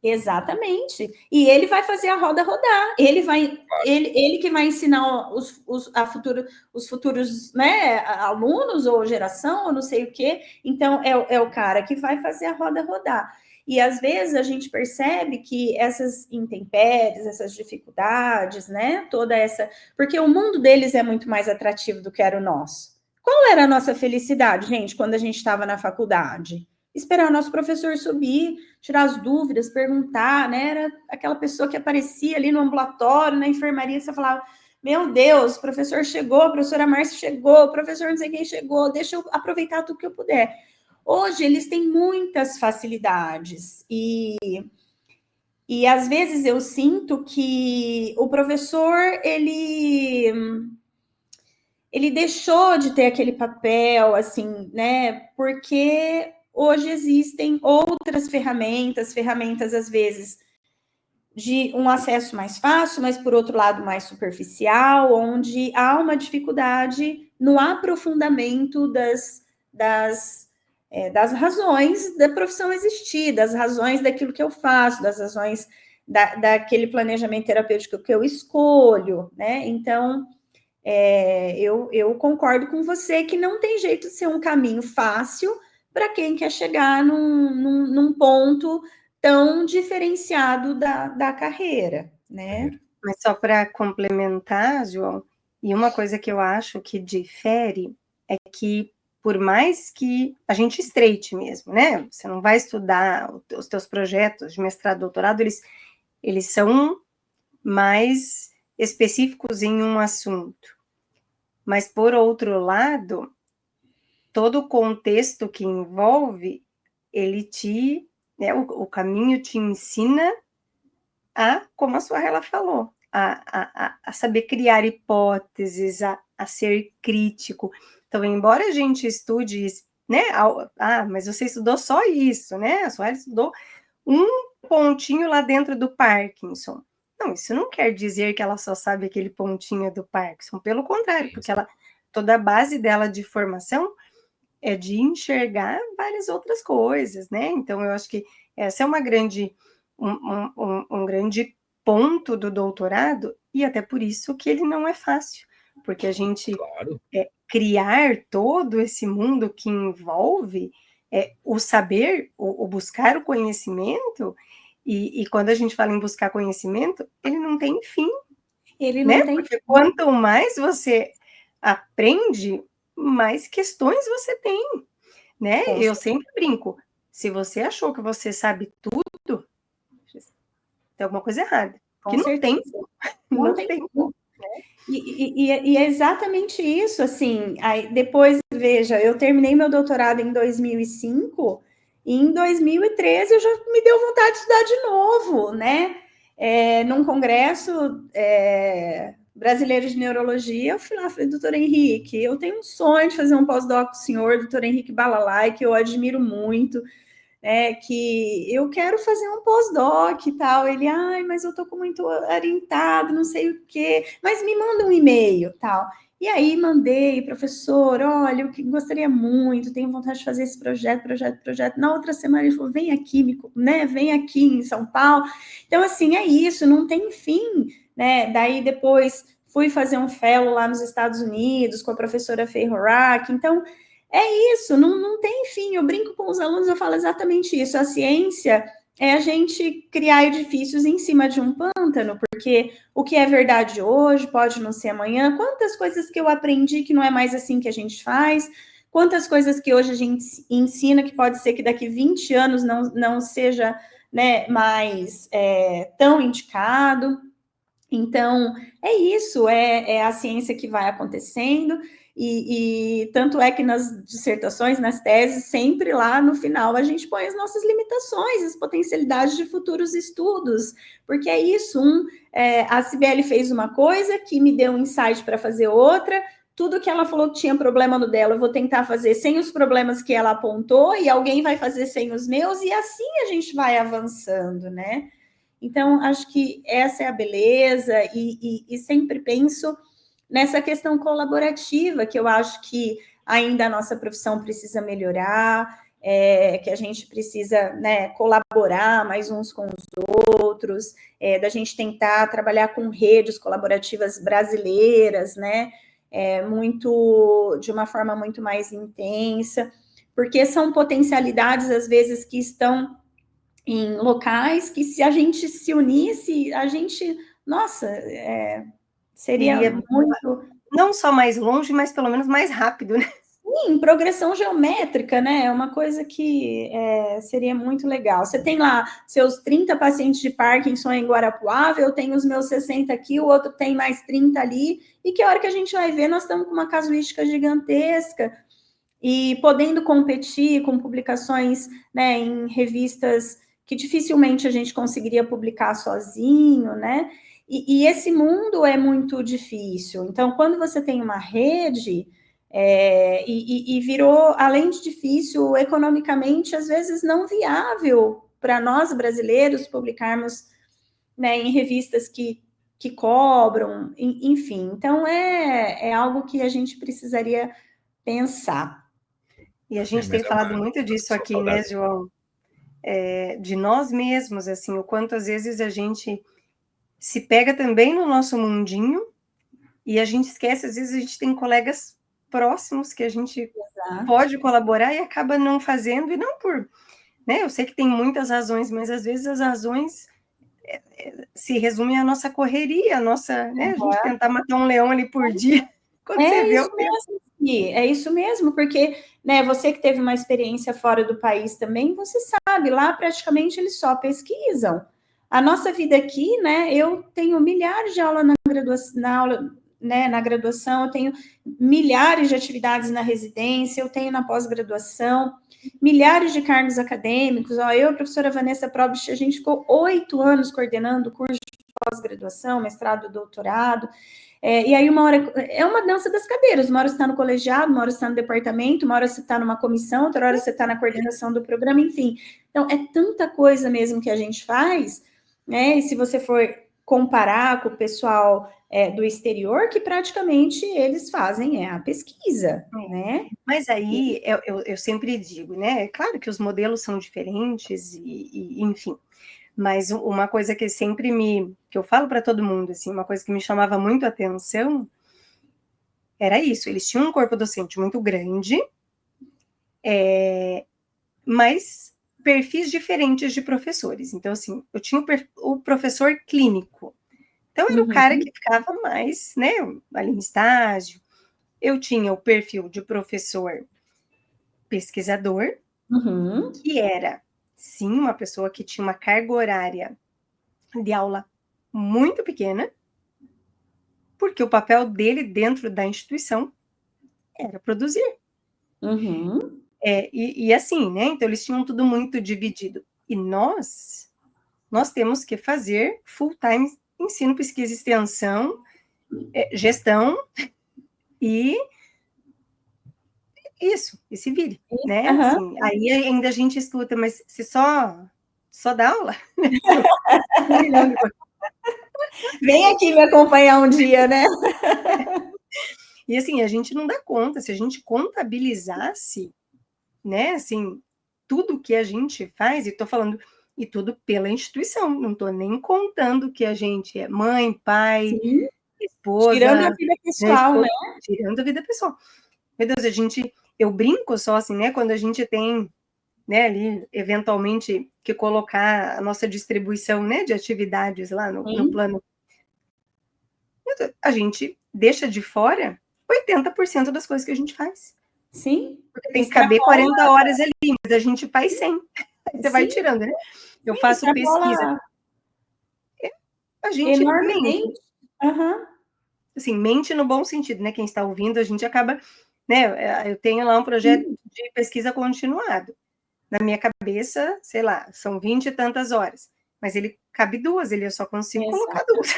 Exatamente. E ele vai fazer a roda rodar. Ele que vai ensinar os futuros, né, alunos ou geração, ou não sei o quê. Então, é o cara que vai fazer a roda rodar. E às vezes a gente percebe que essas intempéries, essas dificuldades, né, porque o mundo deles é muito mais atrativo do que era o nosso. Qual era a nossa felicidade, gente, quando a gente estava na faculdade? Esperar o nosso professor subir, tirar as dúvidas, perguntar, né? Era aquela pessoa que aparecia ali no ambulatório, na enfermaria, você falava, meu Deus, o professor chegou, a professora Márcia chegou, o professor não sei quem chegou, deixa eu aproveitar tudo que eu puder. Hoje, eles têm muitas facilidades e às vezes eu sinto que o professor, ele deixou de ter aquele papel, assim, né? Porque hoje existem outras ferramentas às vezes de um acesso mais fácil, mas por outro lado mais superficial, onde há uma dificuldade no aprofundamento das razões da profissão existir, das razões daquilo que eu faço, das razões daquele planejamento terapêutico que eu escolho, né? Então, eu concordo com você que não tem jeito de ser um caminho fácil para quem quer chegar num ponto tão diferenciado da carreira, né? Mas só para complementar, João, e uma coisa que eu acho que difere é que, por mais que a gente estreite mesmo, né? Você não vai estudar os teus projetos de mestrado, doutorado, eles são mais específicos em um assunto. Mas, por outro lado, todo o contexto que envolve, ele né, o caminho te ensina como a Suahela falou, a saber criar hipóteses, a ser crítico. Então, embora a gente estude, né, mas você estudou só isso, né? A Suahela estudou um pontinho lá dentro do Parkinson. Não, isso não quer dizer que ela só sabe aquele pontinho do Parkinson, pelo contrário, porque toda a base dela de formação é de enxergar várias outras coisas, né? Então, eu acho que essa é um grande ponto do doutorado, e até por isso que ele não é fácil, porque a gente criar todo esse mundo que envolve o saber, o buscar o conhecimento, e quando a gente fala em buscar conhecimento, ele não tem fim. Ele não tem Porque quanto mais você aprende, mais questões você tem, né? Eu sempre brinco, se você achou que você sabe tudo, tem alguma coisa errada. Que não tem. Não tem. E é exatamente isso, assim, aí depois, veja, eu terminei meu doutorado em 2005, e em 2013 eu já me deu vontade de estudar de novo, né? Num congresso brasileiro de neurologia, eu fui lá, falei, doutor Henrique, eu tenho um sonho de fazer um pós-doc com o senhor, doutor Henrique Balalai, que eu admiro muito, que eu quero fazer um pós-doc e tal. Ele, mas eu tô com muito orientado, não sei o quê, mas me manda um e-mail, tal. E aí mandei, professor, olha, eu gostaria muito, tenho vontade de fazer esse projeto. Na outra semana ele falou, vem aqui, vem aqui em São Paulo. Então, assim, é isso, não tem fim, né? Daí depois fui fazer um fellow lá nos Estados Unidos com a professora Faye Horak. Então, é isso, não tem fim. Eu brinco com os alunos, eu falo exatamente isso. A ciência é a gente criar edifícios em cima de um pântano, porque o que é verdade hoje pode não ser amanhã. Quantas coisas que eu aprendi que não é mais assim que a gente faz, quantas coisas que hoje a gente ensina que pode ser que daqui 20 anos não seja, né, mais tão indicado. Então, é isso, é a ciência que vai acontecendo. E tanto é que nas dissertações, nas teses, sempre lá no final a gente põe as nossas limitações, as potencialidades de futuros estudos, porque é isso, a Cibele fez uma coisa que me deu um insight para fazer outra, tudo que ela falou que tinha problema no dela, eu vou tentar fazer sem os problemas que ela apontou, e alguém vai fazer sem os meus, e assim a gente vai avançando, né? Então, acho que essa é a beleza, e sempre penso nessa questão colaborativa, que eu acho que ainda a nossa profissão precisa melhorar, que a gente precisa, né, colaborar mais uns com os outros, da gente tentar trabalhar com redes colaborativas brasileiras, né, de uma forma muito mais intensa, porque são potencialidades, às vezes, que estão em locais que, se a gente se unisse, a gente, nossa, seria Iria muito... não só mais longe, mas pelo menos mais rápido, né? Sim, progressão geométrica, né? É uma coisa que seria muito legal. Você tem lá seus 30 pacientes de Parkinson em Guarapuava, eu tenho os meus 60 aqui, o outro tem mais 30 ali, e que a hora que a gente vai ver, nós estamos com uma casuística gigantesca, e podendo competir com publicações, né, em revistas que dificilmente a gente conseguiria publicar sozinho, né? E esse mundo é muito difícil. Então, quando você tem uma rede, e virou, além de difícil, economicamente, às vezes não viável para nós brasileiros publicarmos, né, em revistas que cobram, enfim. Então, é algo que a gente precisaria pensar. E a gente tem falado muito disso aqui, né, João? De nós mesmos, assim, o quanto às vezes a gente se pega também no nosso mundinho e a gente esquece, às vezes a gente tem colegas próximos que a gente pode colaborar e acaba não fazendo, e não por, né, eu sei que tem muitas razões, mas às vezes as razões se resumem à nossa correria, a gente tentar matar um leão ali por dia, quando você vê o tempo. É isso mesmo, porque, né, você que teve uma experiência fora do país também, você sabe, lá praticamente eles só pesquisam. A nossa vida aqui, né, eu tenho milhares de aulas na graduação, eu tenho milhares de atividades na residência, eu tenho na pós-graduação, milhares de cargos acadêmicos. Eu e a professora Vanessa Probst, a gente ficou 8 anos coordenando o curso de pós-graduação, mestrado, doutorado. E aí, uma hora, é uma dança das cadeiras, uma hora você está no colegiado, uma hora você está no departamento, uma hora você está numa comissão, outra hora você está na coordenação do programa, enfim. Então, é tanta coisa mesmo que a gente faz, né? E se você for comparar com o pessoal do exterior, que praticamente eles fazem a pesquisa, né? Mas aí, eu sempre digo, né? É claro que os modelos são diferentes, enfim. Mas uma coisa que que eu falo para todo mundo, assim, uma coisa que me chamava muito a atenção era isso. Eles tinham um corpo docente muito grande, mas perfis diferentes de professores. Então, assim, eu tinha o professor clínico. Então, era o cara que ficava mais, né, ali em estágio. Eu tinha o perfil de professor pesquisador, que era, sim, uma pessoa que tinha uma carga horária de aula muito pequena, porque o papel dele dentro da instituição era produzir. E assim, né? Então, eles tinham tudo muito dividido. E nós temos que fazer full-time ensino, pesquisa e extensão, gestão e isso, e se vire, né? Assim, aí ainda a gente escuta, mas se só dá aula? Vem aqui me acompanhar um dia, né? E assim, a gente não dá conta, se a gente contabilizasse, né, assim, tudo que a gente faz, e tô falando, e tudo pela instituição, não tô nem contando que a gente é mãe, pai, sim, esposa... Tirando a vida pessoal, né? Tirando a vida pessoal. Meu Deus, eu brinco só assim, né, quando a gente tem, né, ali, eventualmente, que colocar a nossa distribuição, né, de atividades lá no plano, a gente deixa de fora 80% das coisas que a gente faz. Sim. Porque tem que caber 40 horas ali, mas a gente faz 100. Aí você vai tirando, né? Eu faço pesquisa. A gente mente. Assim, mente no bom sentido, né? Quem está ouvindo, a gente acaba, né? Eu tenho lá um projeto de pesquisa continuado. Na minha cabeça, sei lá, são 20 e tantas horas. mas ele cabe 2, eu só consigo colocar 2.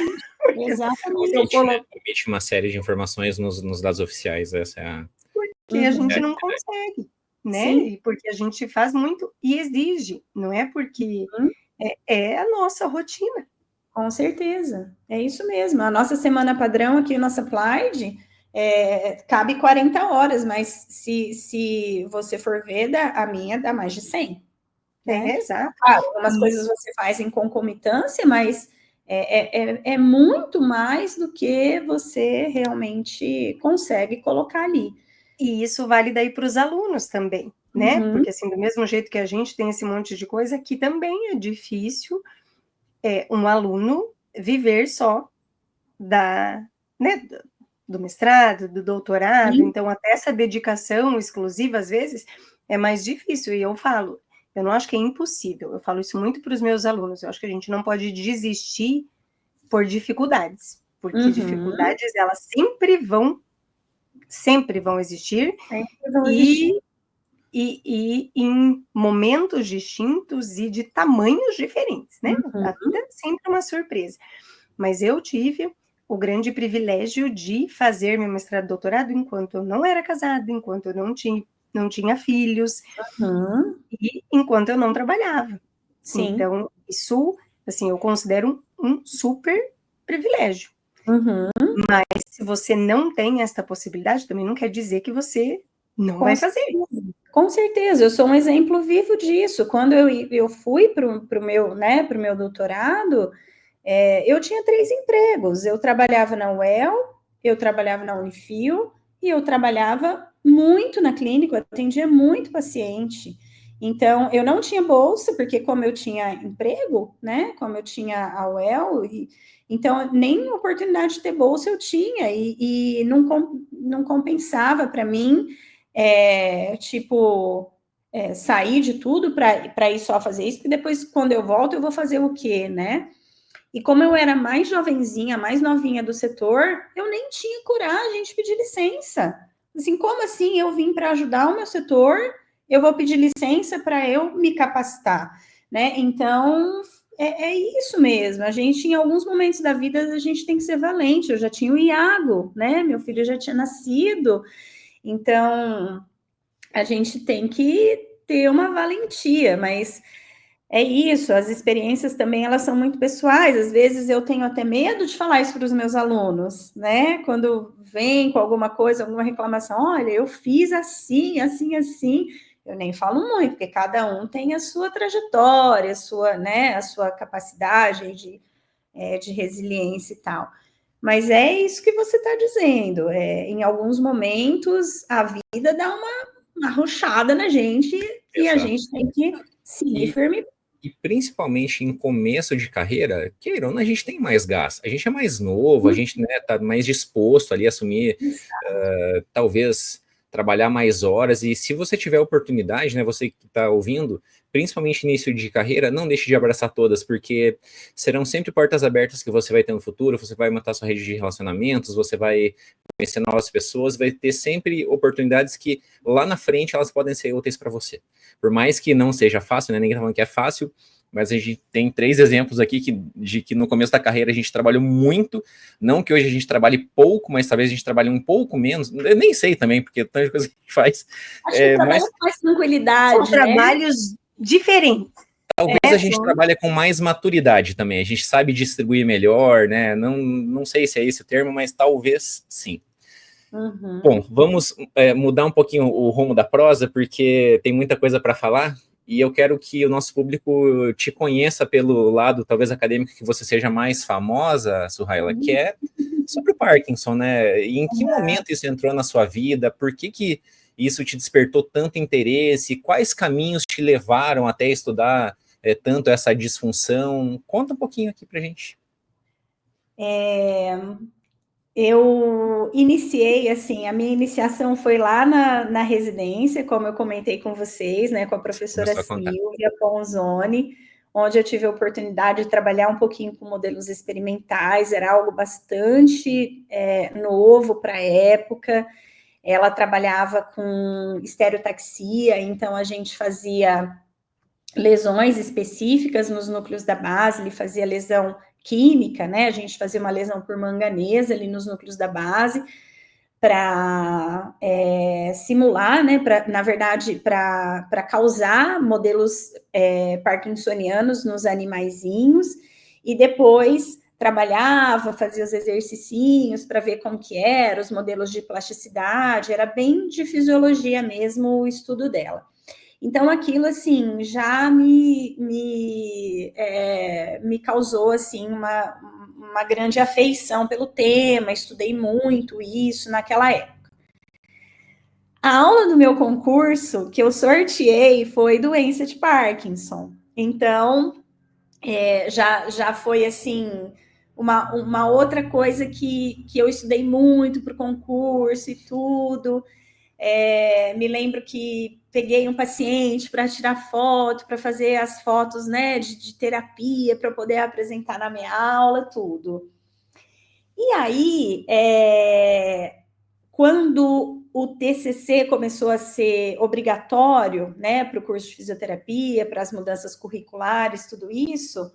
Exatamente. Permite uma série de informações nos dados oficiais, essa é a... Porque a gente não consegue, né? Sim. E porque a gente faz muito e exige, não é porque é a nossa rotina. Com certeza, é isso mesmo. A nossa semana padrão aqui, nossa Applied, cabe 40 horas, mas se você for ver, a minha dá mais de 100. Né? Exato. Claro, algumas coisas você faz em concomitância, mas é muito mais do que você realmente consegue colocar ali. E isso vale daí para os alunos também, né? Porque assim, do mesmo jeito que a gente tem esse monte de coisa, aqui também é difícil um aluno viver só do mestrado, do doutorado. Sim. Então, até essa dedicação exclusiva, às vezes, é mais difícil. E eu falo, eu não acho que é impossível. Eu falo isso muito para os meus alunos. Eu acho que a gente não pode desistir por dificuldades, porque dificuldades, elas sempre vão existir, e em momentos distintos e de tamanhos diferentes, né? A vida é sempre uma surpresa. Mas eu tive o grande privilégio de fazer meu mestrado e doutorado enquanto eu não era casada, enquanto eu não tinha filhos, e enquanto eu não trabalhava. Sim. Então, isso, assim, eu considero um super privilégio. Mas se você não tem esta possibilidade, também não quer dizer que você não vai fazer. Com certeza, eu sou um exemplo vivo disso. Quando eu fui para o meu doutorado, eu tinha 3 empregos. Eu trabalhava na UEL, eu trabalhava na Unifil e eu trabalhava muito na clínica, eu atendia muito paciente. Então, eu não tinha bolsa, porque como eu tinha emprego, né? Como eu tinha a UEL, então nem oportunidade de ter bolsa eu tinha, e não compensava para mim, sair de tudo para ir só fazer isso, porque depois, quando eu volto, eu vou fazer o quê, né? E como eu era mais jovenzinha, mais novinha do setor, eu nem tinha coragem de pedir licença. Assim, como assim eu vim para ajudar o meu setor, eu vou pedir licença para eu me capacitar, né? Então, é isso mesmo. A gente, em alguns momentos da vida, a gente tem que ser valente. Eu já tinha o Iago, né? Meu filho já tinha nascido. Então, a gente tem que ter uma valentia, mas é isso, as experiências também, elas são muito pessoais. Às vezes eu tenho até medo de falar isso para os meus alunos, né? Quando vem com alguma coisa, alguma reclamação, olha, eu fiz assim, assim, assim. Eu nem falo muito, porque cada um tem a sua trajetória, a sua capacidade de resiliência e tal. Mas é isso que você está dizendo. Em alguns momentos, a vida dá uma arrochada na gente. Exato. E a gente tem que seguir firme. E principalmente em começo de carreira, queira ou não, a gente tem mais gás. A gente é mais novo, a gente está mais disposto ali a assumir, talvez trabalhar mais horas. E se você tiver oportunidade, né, você que está ouvindo, principalmente início de carreira, não deixe de abraçar todas, porque serão sempre portas abertas que você vai ter no futuro. Você vai montar sua rede de relacionamentos, você vai conhecer novas pessoas, vai ter sempre oportunidades que lá na frente elas podem ser úteis para você. Por mais que não seja fácil, né? Ninguém tá falando que é fácil, mas a gente tem 3 exemplos aqui de que no começo da carreira a gente trabalhou muito, não que hoje a gente trabalhe pouco, mas talvez a gente trabalhe um pouco menos, eu nem sei também, porque tanta coisa que a gente faz. Acho que trabalha com mais tranquilidade, são trabalhos diferentes. Talvez a gente trabalhe com mais maturidade também, a gente sabe distribuir melhor, né? Não sei se é esse o termo, mas talvez sim. Bom, vamos mudar um pouquinho o rumo da prosa, porque tem muita coisa para falar, e eu quero que o nosso público te conheça pelo lado, talvez acadêmico, que você seja mais famosa, Suhaila, que é sobre o Parkinson, né? E em que momento isso entrou na sua vida? Por que isso te despertou tanto interesse? Quais caminhos te levaram até estudar tanto essa disfunção? Conta um pouquinho aqui pra gente. Eu iniciei, assim, a minha iniciação foi lá na residência, como eu comentei com vocês, né, com a professora Silvia Ponzoni, onde eu tive a oportunidade de trabalhar um pouquinho com modelos experimentais, era algo bastante novo para a época. Ela trabalhava com estereotaxia, então a gente fazia lesões específicas nos núcleos da base, ele fazia lesão química, né? A gente fazia uma lesão por manganesa ali nos núcleos da base, para simular, né, na verdade, para causar modelos parkinsonianos nos animaizinhos, e depois trabalhava, fazia os exercicinhos para ver como que era, os modelos de plasticidade, era bem de fisiologia mesmo o estudo dela. Então, aquilo, assim, já me causou, assim, uma grande afeição pelo tema, estudei muito isso naquela época. A aula do meu concurso que eu sorteei foi doença de Parkinson. Então, já foi, assim, uma outra coisa que eu estudei muito para o concurso e tudo. Me lembro que peguei um paciente para tirar foto, para fazer as fotos, né, de terapia, para poder apresentar na minha aula, tudo. E aí, quando o TCC começou a ser obrigatório, né, para o curso de fisioterapia, para as mudanças curriculares, tudo isso,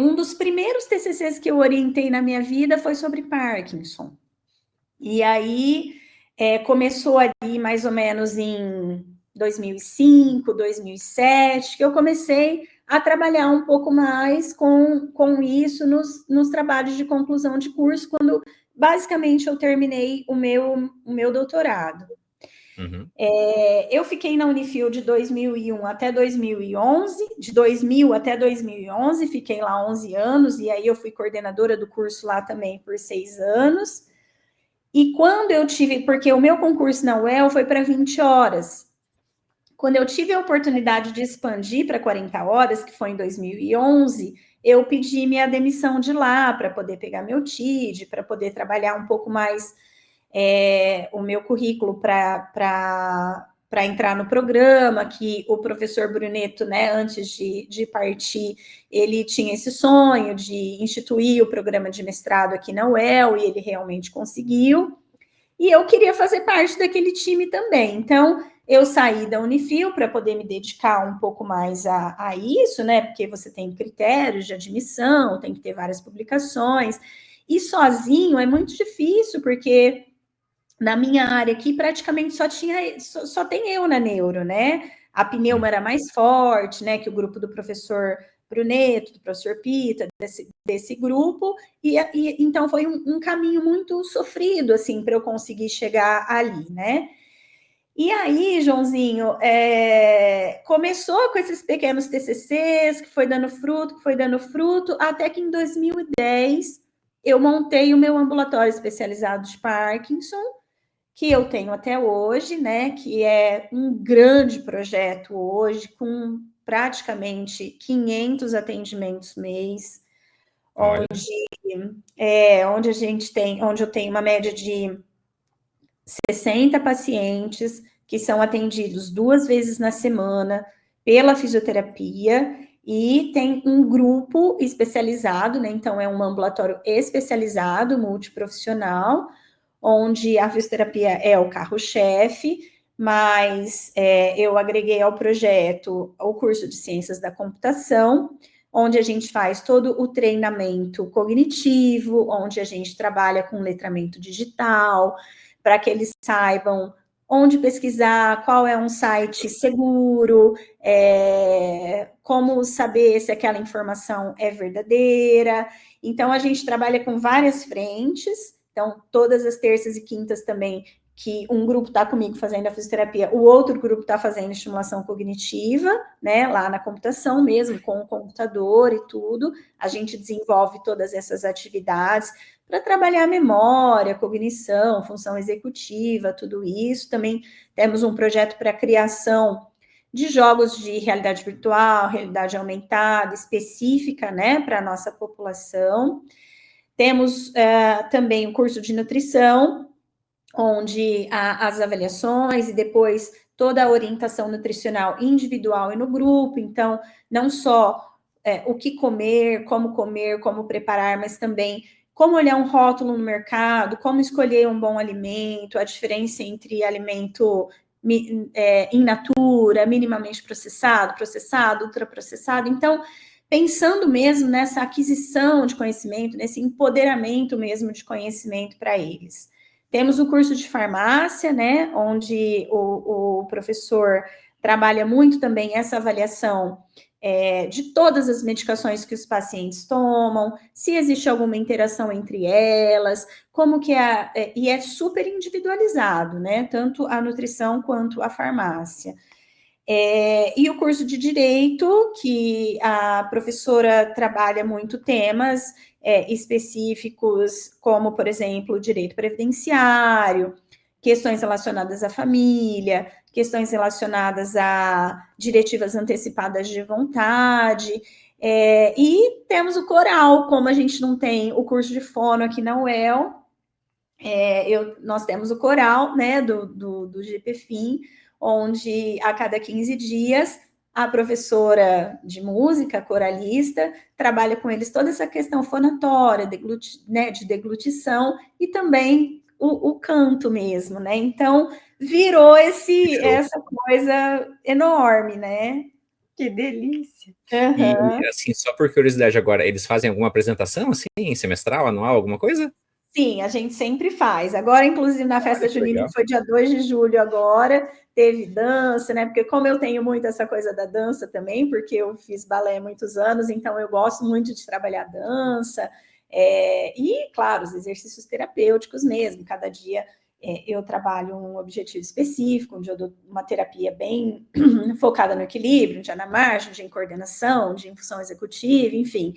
um dos primeiros TCCs que eu orientei na minha vida foi sobre Parkinson. E aí, começou ali mais ou menos em 2005, 2007, que eu comecei a trabalhar um pouco mais com isso nos trabalhos de conclusão de curso, quando basicamente eu terminei o meu doutorado. Uhum. Eu fiquei na Unifil de 2001 até 2011, de 2000 até 2011, fiquei lá 11 anos, e aí eu fui coordenadora do curso lá também por 6 anos. E quando eu tive, porque o meu concurso na UEL foi para 20 horas. Quando eu tive a oportunidade de expandir para 40 horas, que foi em 2011, eu pedi minha demissão de lá para poder pegar meu TID, para poder trabalhar um pouco mais o meu currículo para entrar no programa, que o professor Bruneto, né, antes de partir, ele tinha esse sonho de instituir o programa de mestrado aqui na UEL, e ele realmente conseguiu, e eu queria fazer parte daquele time também. Então, eu saí da Unifil para poder me dedicar um pouco mais a isso, né, porque você tem critérios de admissão, tem que ter várias publicações, e sozinho é muito difícil, porque na minha área aqui, praticamente só tem eu na neuro, né? A pneuma era mais forte, né? Que o grupo do professor Bruneto, do professor Pita, desse grupo, e então foi um caminho muito sofrido, assim, para eu conseguir chegar ali, né? E aí, Joãozinho, começou com esses pequenos TCCs, que foi dando fruto, até que em 2010 eu montei o meu ambulatório especializado de Parkinson, que eu tenho até hoje, né, que é um grande projeto hoje, com praticamente 500 atendimentos mês, onde eu tenho uma média de 60 pacientes que são atendidos 2 vezes na semana pela fisioterapia, e tem um grupo especializado, né, então é um ambulatório especializado, multiprofissional, onde a fisioterapia é o carro-chefe, mas eu agreguei ao projeto o curso de Ciências da Computação, onde a gente faz todo o treinamento cognitivo, onde a gente trabalha com letramento digital, para que eles saibam onde pesquisar, qual é um site seguro, como saber se aquela informação é verdadeira. Então, a gente trabalha com várias frentes. Então, todas as terças e quintas também, que um grupo está comigo fazendo a fisioterapia, o outro grupo está fazendo estimulação cognitiva, né, lá na computação mesmo, com o computador e tudo. A gente desenvolve todas essas atividades para trabalhar a memória, cognição, função executiva, tudo isso. Também temos um projeto para a criação de jogos de realidade virtual, realidade aumentada, específica, né, para a nossa população. Temos também o curso de nutrição, onde as avaliações e depois toda a orientação nutricional individual e no grupo. Então, não só o que comer, como preparar, mas também como olhar um rótulo no mercado, como escolher um bom alimento, a diferença entre alimento in natura, minimamente processado, ultraprocessado. Então, pensando mesmo nessa aquisição de conhecimento, nesse empoderamento mesmo de conhecimento para eles. Temos o curso de farmácia, né, onde o professor trabalha muito também essa avaliação de todas as medicações que os pacientes tomam, se existe alguma interação entre elas, como que e é super individualizado, né, tanto a nutrição quanto a farmácia. E o curso de Direito, que a professora trabalha muito temas específicos, como, por exemplo, o direito previdenciário, questões relacionadas à família, questões relacionadas a diretivas antecipadas de vontade, e temos o coral, como a gente não tem o curso de fono aqui na UEL, nós temos o coral, né, do GPFIM, onde a cada 15 dias a professora de música, coralista, trabalha com eles toda essa questão fonatória, de deglutição, e também o canto mesmo, né? Então, virou essa coisa enorme, né? Que delícia! E, assim, só por curiosidade agora, eles fazem alguma apresentação, assim, semestral, anual, alguma coisa? Sim, a gente sempre faz. Agora, inclusive, na festa junina, que foi dia 2 de julho agora, teve dança, né? Porque como eu tenho muito essa coisa da dança também, porque eu fiz balé há muitos anos, então eu gosto muito de trabalhar dança. E, claro, os exercícios terapêuticos mesmo. Cada dia eu trabalho um objetivo específico, onde eu dou uma terapia bem focada no equilíbrio, um dia na margem, um dia em coordenação, um dia em função executiva, enfim.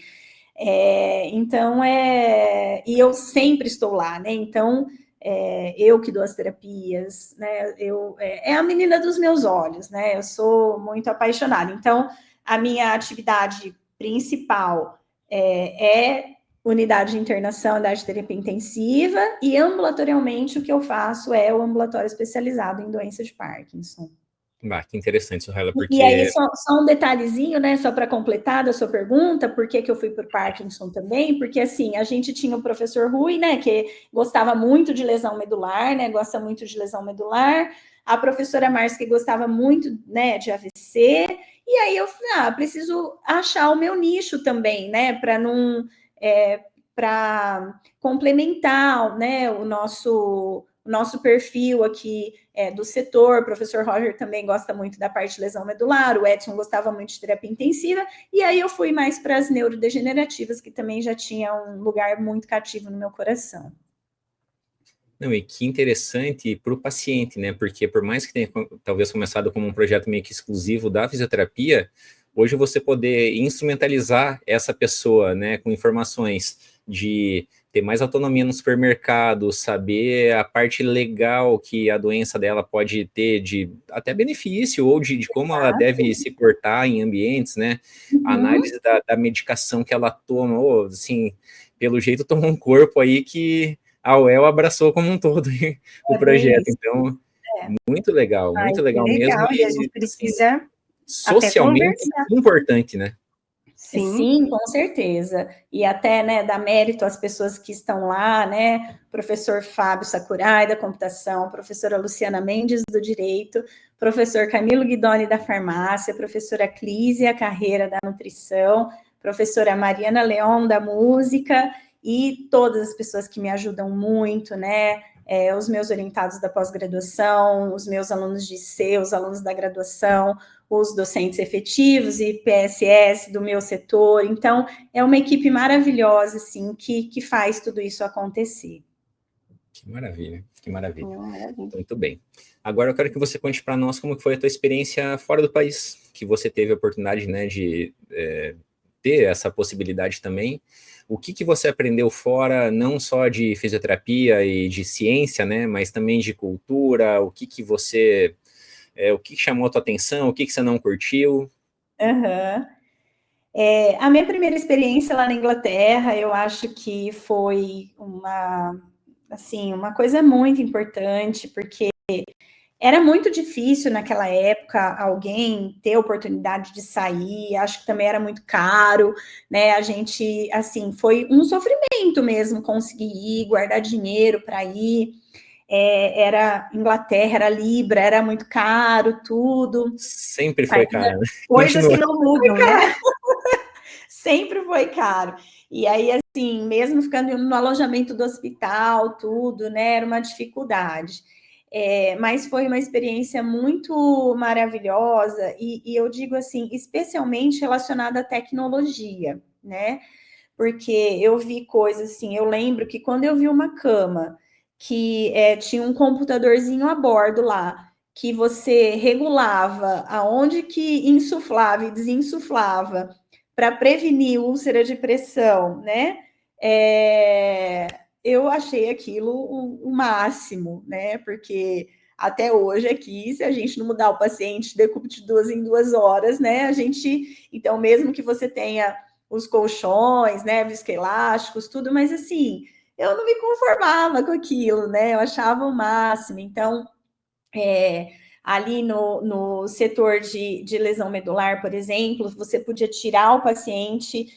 Então, e eu sempre estou lá, né? Então, eu que dou as terapias, né? É a menina dos meus olhos, né? Eu sou muito apaixonada. Então, a minha atividade principal é unidade de internação, unidade de terapia intensiva, e ambulatorialmente o que eu faço é o ambulatório especializado em doença de Parkinson. Que interessante, Suhaila, porque... E aí, só um detalhezinho, né, só para completar da sua pergunta, por que eu fui para o Parkinson também? Porque, assim, a gente tinha o professor Rui, né, que gostava muito de lesão medular, né, gosta muito de lesão medular, a professora Márcia, que gostava muito, né, de AVC, e aí eu falei, preciso achar o meu nicho também, né, para não... para complementar, né, o nosso perfil aqui do setor. O professor Roger também gosta muito da parte de lesão medular, o Edson gostava muito de terapia intensiva, e aí eu fui mais para as neurodegenerativas, que também já tinha um lugar muito cativo no meu coração. Não, e que interessante para o paciente, né? Porque por mais que tenha talvez começado como um projeto meio que exclusivo da fisioterapia, hoje você poder instrumentalizar essa pessoa, né, com informações de ter mais autonomia no supermercado, saber a parte legal que a doença dela pode ter, de até benefício, ou de como ela deve se portar em ambientes, né? A análise da medicação que ela toma, ou assim, pelo jeito tomou um corpo aí que a UEL abraçou como um todo o projeto. Então, muito legal mesmo. E a gente precisa assim, socialmente importante, né? Sim, com certeza. E até, né, dar mérito às pessoas que estão lá, né? Professor Fábio Sakurai, da computação, professora Luciana Mendes, do direito, professor Camilo Guidoni, da farmácia, professora Clísia Carreira, da nutrição, professora Mariana Leon, da música, e todas as pessoas que me ajudam muito, né? Os meus orientados da pós-graduação, os meus alunos de IC, os alunos da graduação, os docentes efetivos e PSS do meu setor. Então, é uma equipe maravilhosa, assim, que faz tudo isso acontecer. Que maravilha, que maravilha. Muito bem. Agora eu quero que você conte para nós como foi a tua experiência fora do país, que você teve a oportunidade, né, de ter essa possibilidade também. O que você aprendeu fora, não só de fisioterapia e de ciência, né, mas também de cultura, o que você... o que chamou a tua atenção, o que você não curtiu? A minha primeira experiência lá na Inglaterra, eu acho que foi uma coisa muito importante, porque era muito difícil naquela época alguém ter oportunidade de sair, acho que também era muito caro, né? A gente, assim, foi um sofrimento mesmo conseguir ir, guardar dinheiro para ir. era Inglaterra, era Libra, era muito caro, tudo. Sempre foi caro, né? Coisas que não mudam, né? Sempre foi caro. E aí, assim, mesmo ficando no alojamento do hospital, tudo, né, era uma dificuldade. Mas foi uma experiência muito maravilhosa, e eu digo assim, especialmente relacionada à tecnologia, né? Porque eu vi coisas assim, eu lembro que quando eu vi uma cama que tinha um computadorzinho a bordo lá, que você regulava aonde que insuflava e desinsuflava para prevenir úlcera de pressão, né? Eu achei aquilo o máximo, né? Porque até hoje aqui, se a gente não mudar o paciente decúbito de 2 em 2 horas, né? A gente, então, mesmo que você tenha os colchões, né, viscoelásticos, tudo, mas assim, eu não me conformava com aquilo, né? Eu achava o máximo. Então, ali no setor de lesão medular, por exemplo, você podia tirar o paciente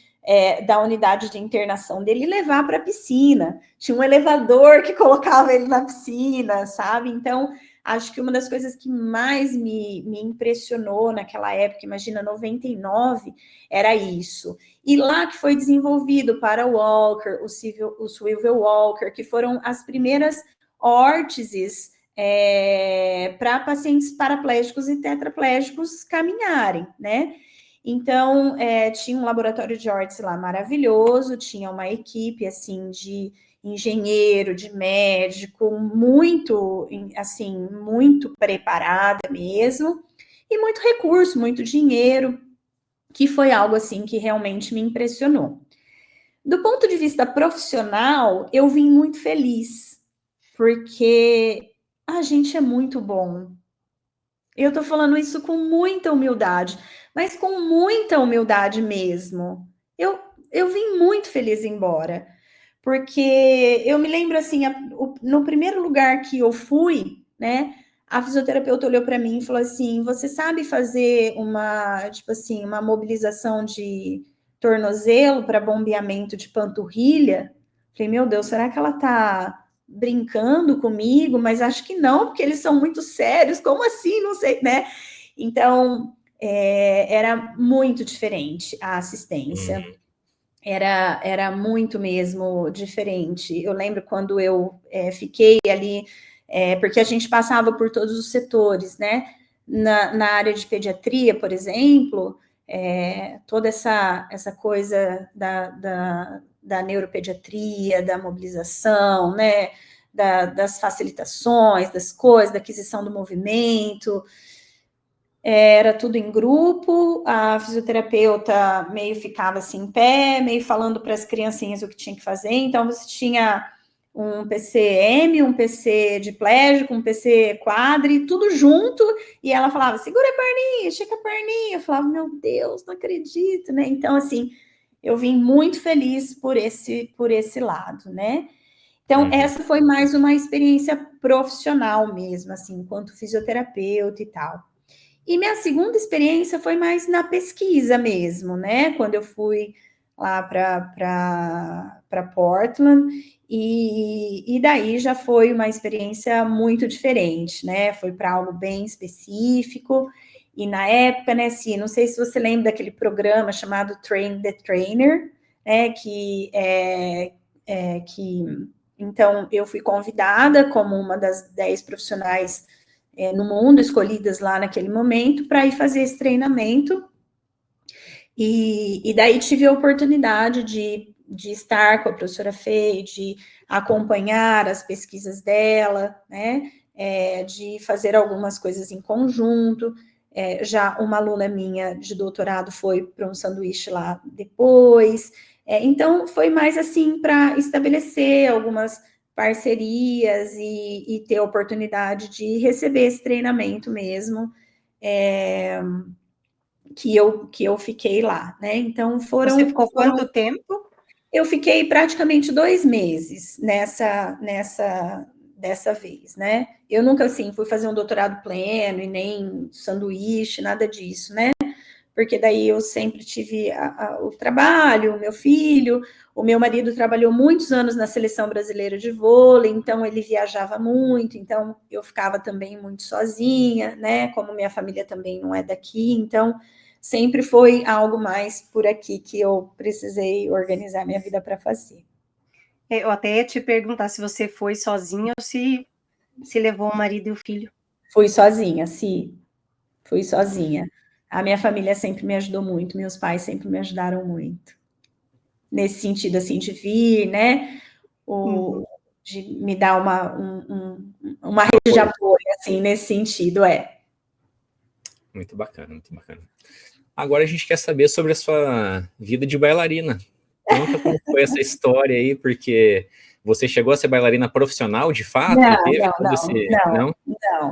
da unidade de internação dele e levar para a piscina. Tinha um elevador que colocava ele na piscina, sabe? Então, acho que uma das coisas que mais me impressionou naquela época, imagina, 99, era isso. E lá que foi desenvolvido para o Walker, o Swivel Walker, que foram as primeiras órteses para pacientes paraplégicos e tetraplégicos caminharem, né? Então, tinha um laboratório de órtese lá maravilhoso, tinha uma equipe, assim, de engenheiro, de médico, muito, assim, muito preparada mesmo, e muito recurso, muito dinheiro, que foi algo, assim, que realmente me impressionou. Do ponto de vista profissional, eu vim muito feliz, porque a gente é muito bom. Eu tô falando isso com muita humildade, mas com muita humildade mesmo. Eu vim muito feliz embora, porque eu me lembro assim, no primeiro lugar que eu fui, né, a fisioterapeuta olhou para mim e falou assim: "Você sabe fazer uma, tipo assim, uma mobilização de tornozelo para bombeamento de panturrilha?" Falei: "Meu Deus, será que ela tá brincando comigo?" Mas acho que não, porque eles são muito sérios. Como assim? Não sei, né? Então, era muito diferente a assistência. Era muito mesmo diferente. Eu lembro quando eu fiquei ali, porque a gente passava por todos os setores, né? Na área de pediatria, por exemplo, toda essa coisa da neuropediatria, da mobilização, né? Das facilitações, das coisas, da aquisição do movimento. Era tudo em grupo, a fisioterapeuta meio ficava assim em pé, meio falando para as criancinhas o que tinha que fazer. Então, você tinha um PCM, um PC diplégico, um PC quadri, tudo junto, e ela falava, segura a perninha, estica a perninha. Eu falava, meu Deus, não acredito, né? Então, assim, eu vim muito feliz por esse lado, né? Então, essa foi mais uma experiência profissional mesmo, assim, enquanto fisioterapeuta e tal. E minha segunda experiência foi mais na pesquisa mesmo, né? Quando eu fui lá para Portland, e daí já foi uma experiência muito diferente, né? Foi para algo bem específico. E na época, né, assim, não sei se você lembra daquele programa chamado Train the Trainer, né? Então, eu fui convidada como uma das 10 profissionais no mundo, escolhidas lá naquele momento, para ir fazer esse treinamento. E daí tive a oportunidade de estar com a professora Fei, de acompanhar as pesquisas dela, né? De fazer algumas coisas em conjunto. Já uma aluna minha de doutorado foi para um sanduíche lá depois. Então, foi mais assim para estabelecer algumas parcerias e ter a oportunidade de receber esse treinamento mesmo, que eu fiquei lá, né? Então, Você ficou quanto tempo? Eu fiquei praticamente 2 meses dessa vez, né? Eu nunca, assim, fui fazer um doutorado pleno e nem sanduíche, nada disso, né? porque daí eu sempre tive o trabalho, o meu filho, o meu marido trabalhou muitos anos na Seleção Brasileira de Vôlei, então ele viajava muito, então eu ficava também muito sozinha, né? Como minha família também não é daqui, então sempre foi algo mais por aqui que eu precisei organizar minha vida para fazer. Eu até ia te perguntar se você foi sozinha ou se levou o marido e o filho. Fui sozinha, sim. Fui sozinha. A minha família sempre me ajudou muito, meus pais sempre me ajudaram muito. Nesse sentido, assim, de vir, né? De me dar uma rede de apoio, assim, nesse sentido, Muito bacana, muito bacana. Agora a gente quer saber sobre a sua vida de bailarina. Conta como foi essa história aí, porque você chegou a ser bailarina profissional, de fato, e teve todo esse...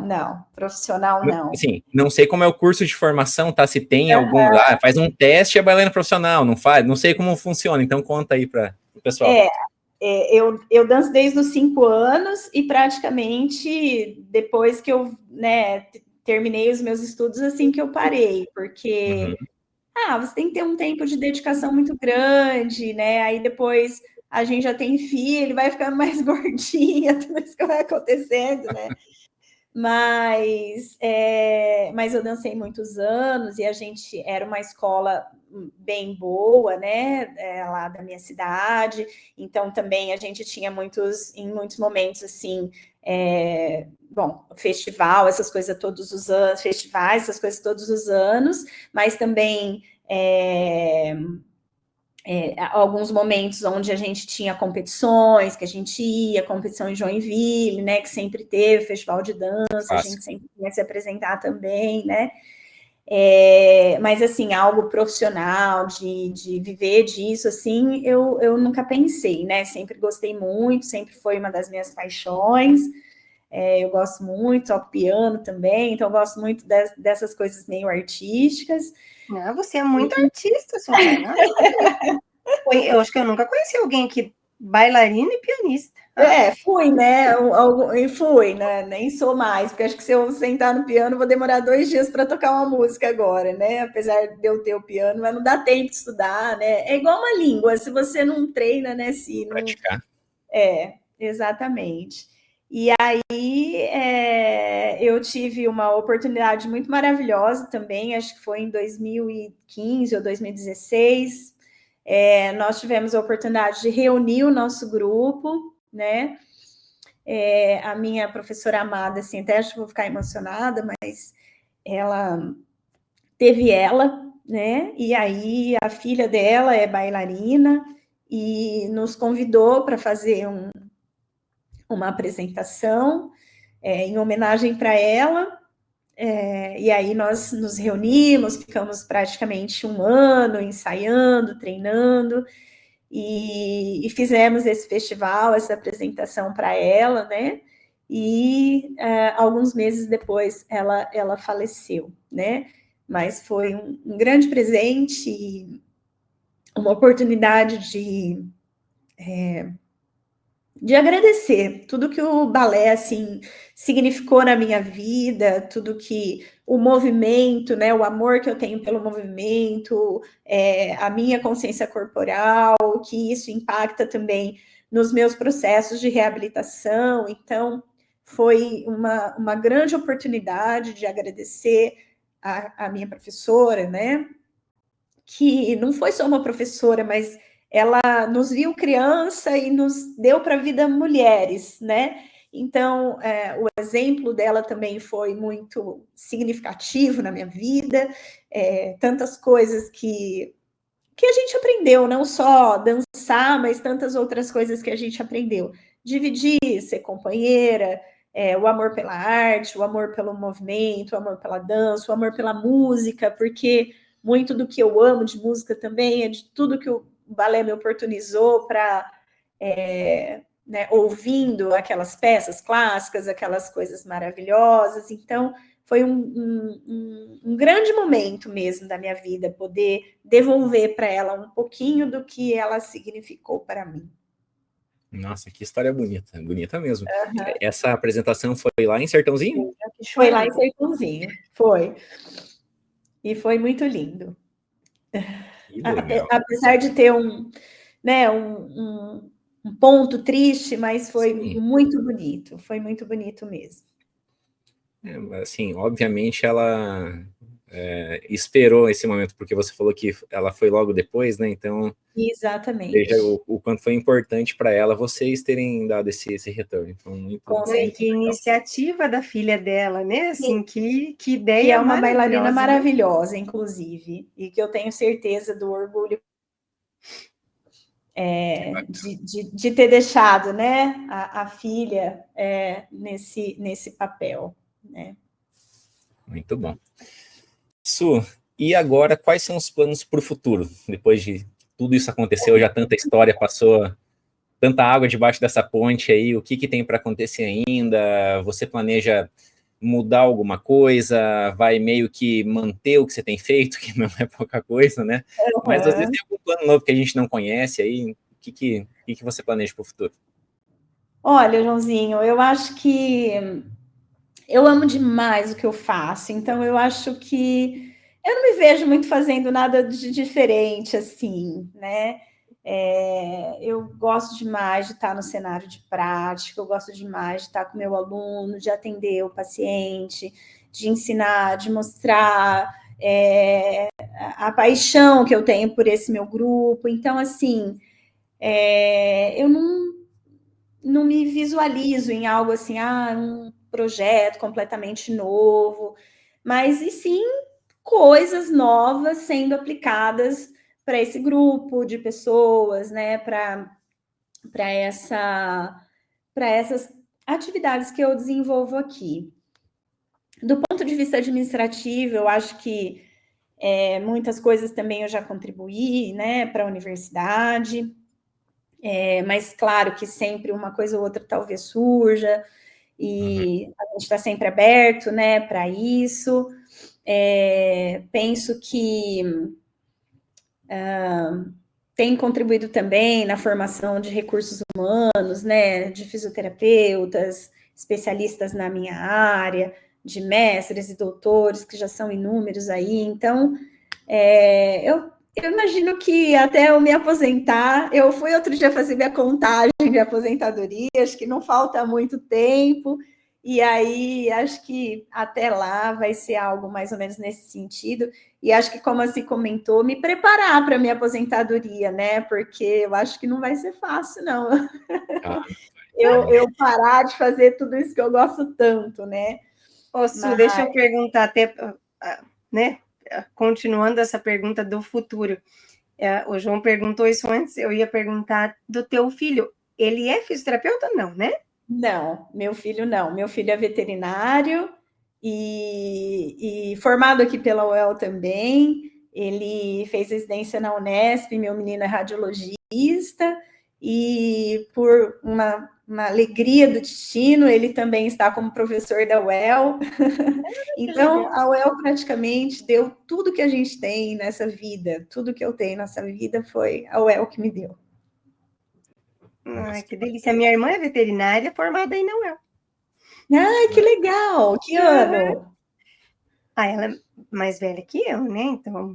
Não, profissional não. Sim, não sei como é o curso de formação, tá? Se tem algum... faz um teste, é bailarina profissional, não faz? Não sei como funciona, então conta aí para o pessoal. Eu danço desde os 5 anos e praticamente depois que eu, né, terminei os meus estudos, assim que eu parei, porque você tem que ter um tempo de dedicação muito grande, né? Aí depois a gente já tem filho, vai ficando mais gordinha, tudo isso que vai acontecendo, né? Mas eu dancei muitos anos e a gente era uma escola bem boa, né? Lá da minha cidade. Então também a gente tinha em muitos momentos assim, festival, essas coisas todos os anos, festivais, essas coisas todos os anos, mas também alguns momentos onde a gente tinha competições, que a gente ia, competição em Joinville, né, que sempre teve, festival de dança, a gente sempre ia se apresentar também, né, mas assim, algo profissional, de viver disso, assim, eu nunca pensei, né, sempre gostei muito, sempre foi uma das minhas paixões, eu gosto muito, toco piano também, então eu gosto muito dessas coisas meio artísticas. Você é muito artista, Suzana. Eu acho que eu nunca conheci alguém que bailarina e pianista. Fui, né? Fui, né? Nem sou mais, porque acho que se eu sentar no piano, vou demorar 2 dias para tocar uma música agora, né? Apesar de eu ter o piano, mas não dá tempo de estudar, né? É igual uma língua, se você não treina, né? Se não... Praticar. Exatamente. E aí eu tive uma oportunidade muito maravilhosa também, acho que foi em 2015 ou 2016. Nós tivemos a oportunidade de reunir o nosso grupo, né? A minha professora amada, assim, até acho que vou ficar emocionada, mas ela teve né? E aí a filha dela é bailarina e nos convidou para fazer uma apresentação em homenagem para ela. E aí nós nos reunimos, ficamos praticamente 1 ano ensaiando, treinando, e fizemos esse festival, essa apresentação para ela, né? E alguns meses depois ela faleceu, né? Mas foi um grande presente e uma oportunidade de agradecer tudo que o balé, assim, significou na minha vida, tudo que o movimento, né, o amor que eu tenho pelo movimento, a minha consciência corporal, que isso impacta também nos meus processos de reabilitação. Então, foi uma grande oportunidade de agradecer a minha professora, né, que não foi só uma professora, mas ela nos viu criança e nos deu para a vida mulheres, né? Então, o exemplo dela também foi muito significativo na minha vida, tantas coisas que a gente aprendeu, não só dançar, mas tantas outras coisas que a gente aprendeu. Dividir, ser companheira, o amor pela arte, o amor pelo movimento, o amor pela dança, o amor pela música, porque muito do que eu amo de música também é de tudo que o balé me oportunizou para né, ouvindo aquelas peças clássicas, aquelas coisas maravilhosas. Então, foi um grande momento mesmo da minha vida, poder devolver para ela um pouquinho do que ela significou para mim. Nossa, que história bonita, bonita mesmo. Essa apresentação foi lá em Sertãozinho? Foi lá em Sertãozinho, foi. E foi muito lindo. Que legal. Apesar de ter um ponto triste, mas foi Sim. muito bonito. Foi muito bonito mesmo. Assim, obviamente ela esperou esse momento, porque você falou que ela foi logo depois, né? Então, Exatamente. veja o quanto foi importante para ela vocês terem dado esse retorno. Então, muito Que iniciativa da filha dela, né? Assim, que ideia que é uma bailarina né? maravilhosa, inclusive, e que eu tenho certeza do orgulho de ter deixado, né, a filha nesse papel, né? Muito bom. Su, e agora, quais são os planos para o futuro? Depois de tudo isso aconteceu, já tanta história passou, tanta água debaixo dessa ponte aí, o que tem para acontecer ainda? Você planeja mudar alguma coisa? Vai meio que manter o que você tem feito, que não é pouca coisa, né? Uhum. Mas às vezes tem algum plano novo que a gente não conhece aí. O que você planeja para o futuro? Olha, Joãozinho, eu acho que eu amo demais o que eu faço, então eu acho que eu não me vejo muito fazendo nada de diferente, assim, né? Eu gosto demais de estar no cenário de prática, eu gosto demais de estar com o meu aluno, de atender o paciente, de ensinar, de mostrar a paixão que eu tenho por esse meu grupo. Então, assim, eu não me visualizo em algo assim, um projeto completamente novo, mas e sim coisas novas sendo aplicadas para esse grupo de pessoas, né? Para essas atividades que eu desenvolvo aqui. Do ponto de vista administrativo, eu acho que muitas coisas também eu já contribuí, né, para a universidade. Mas claro que sempre uma coisa ou outra talvez surja, e a gente está sempre aberto, né, para isso. Penso que tem contribuído também na formação de recursos humanos, né, de fisioterapeutas, especialistas na minha área, de mestres e doutores, que já são inúmeros aí. Então, eu imagino que até eu me aposentar, eu fui outro dia fazer minha contagem de aposentadoria, acho que não falta muito tempo, e aí acho que até lá vai ser algo mais ou menos nesse sentido, e acho que, como assim comentou, me preparar para a minha aposentadoria, né? Porque eu acho que não vai ser fácil, não. Eu parar de fazer tudo isso que eu gosto tanto, né? Ô, Su, deixa eu perguntar até, né? Continuando essa pergunta do futuro. O João perguntou isso antes, eu ia perguntar do teu filho. Ele é fisioterapeuta? Não, né? Não, meu filho não. Meu filho é veterinário e formado aqui pela UEL também. Ele fez residência na Unesp, meu menino é radiologista, e por uma alegria do destino, ele também está como professor da UEL. Então, a UEL praticamente deu tudo que a gente tem nessa vida, tudo que eu tenho nessa vida foi a UEL que me deu. Ai, que delícia. Minha irmã é veterinária, formada aí na UEL. Ai, que legal! Que ano? Ela é mais velha que eu, né? Então,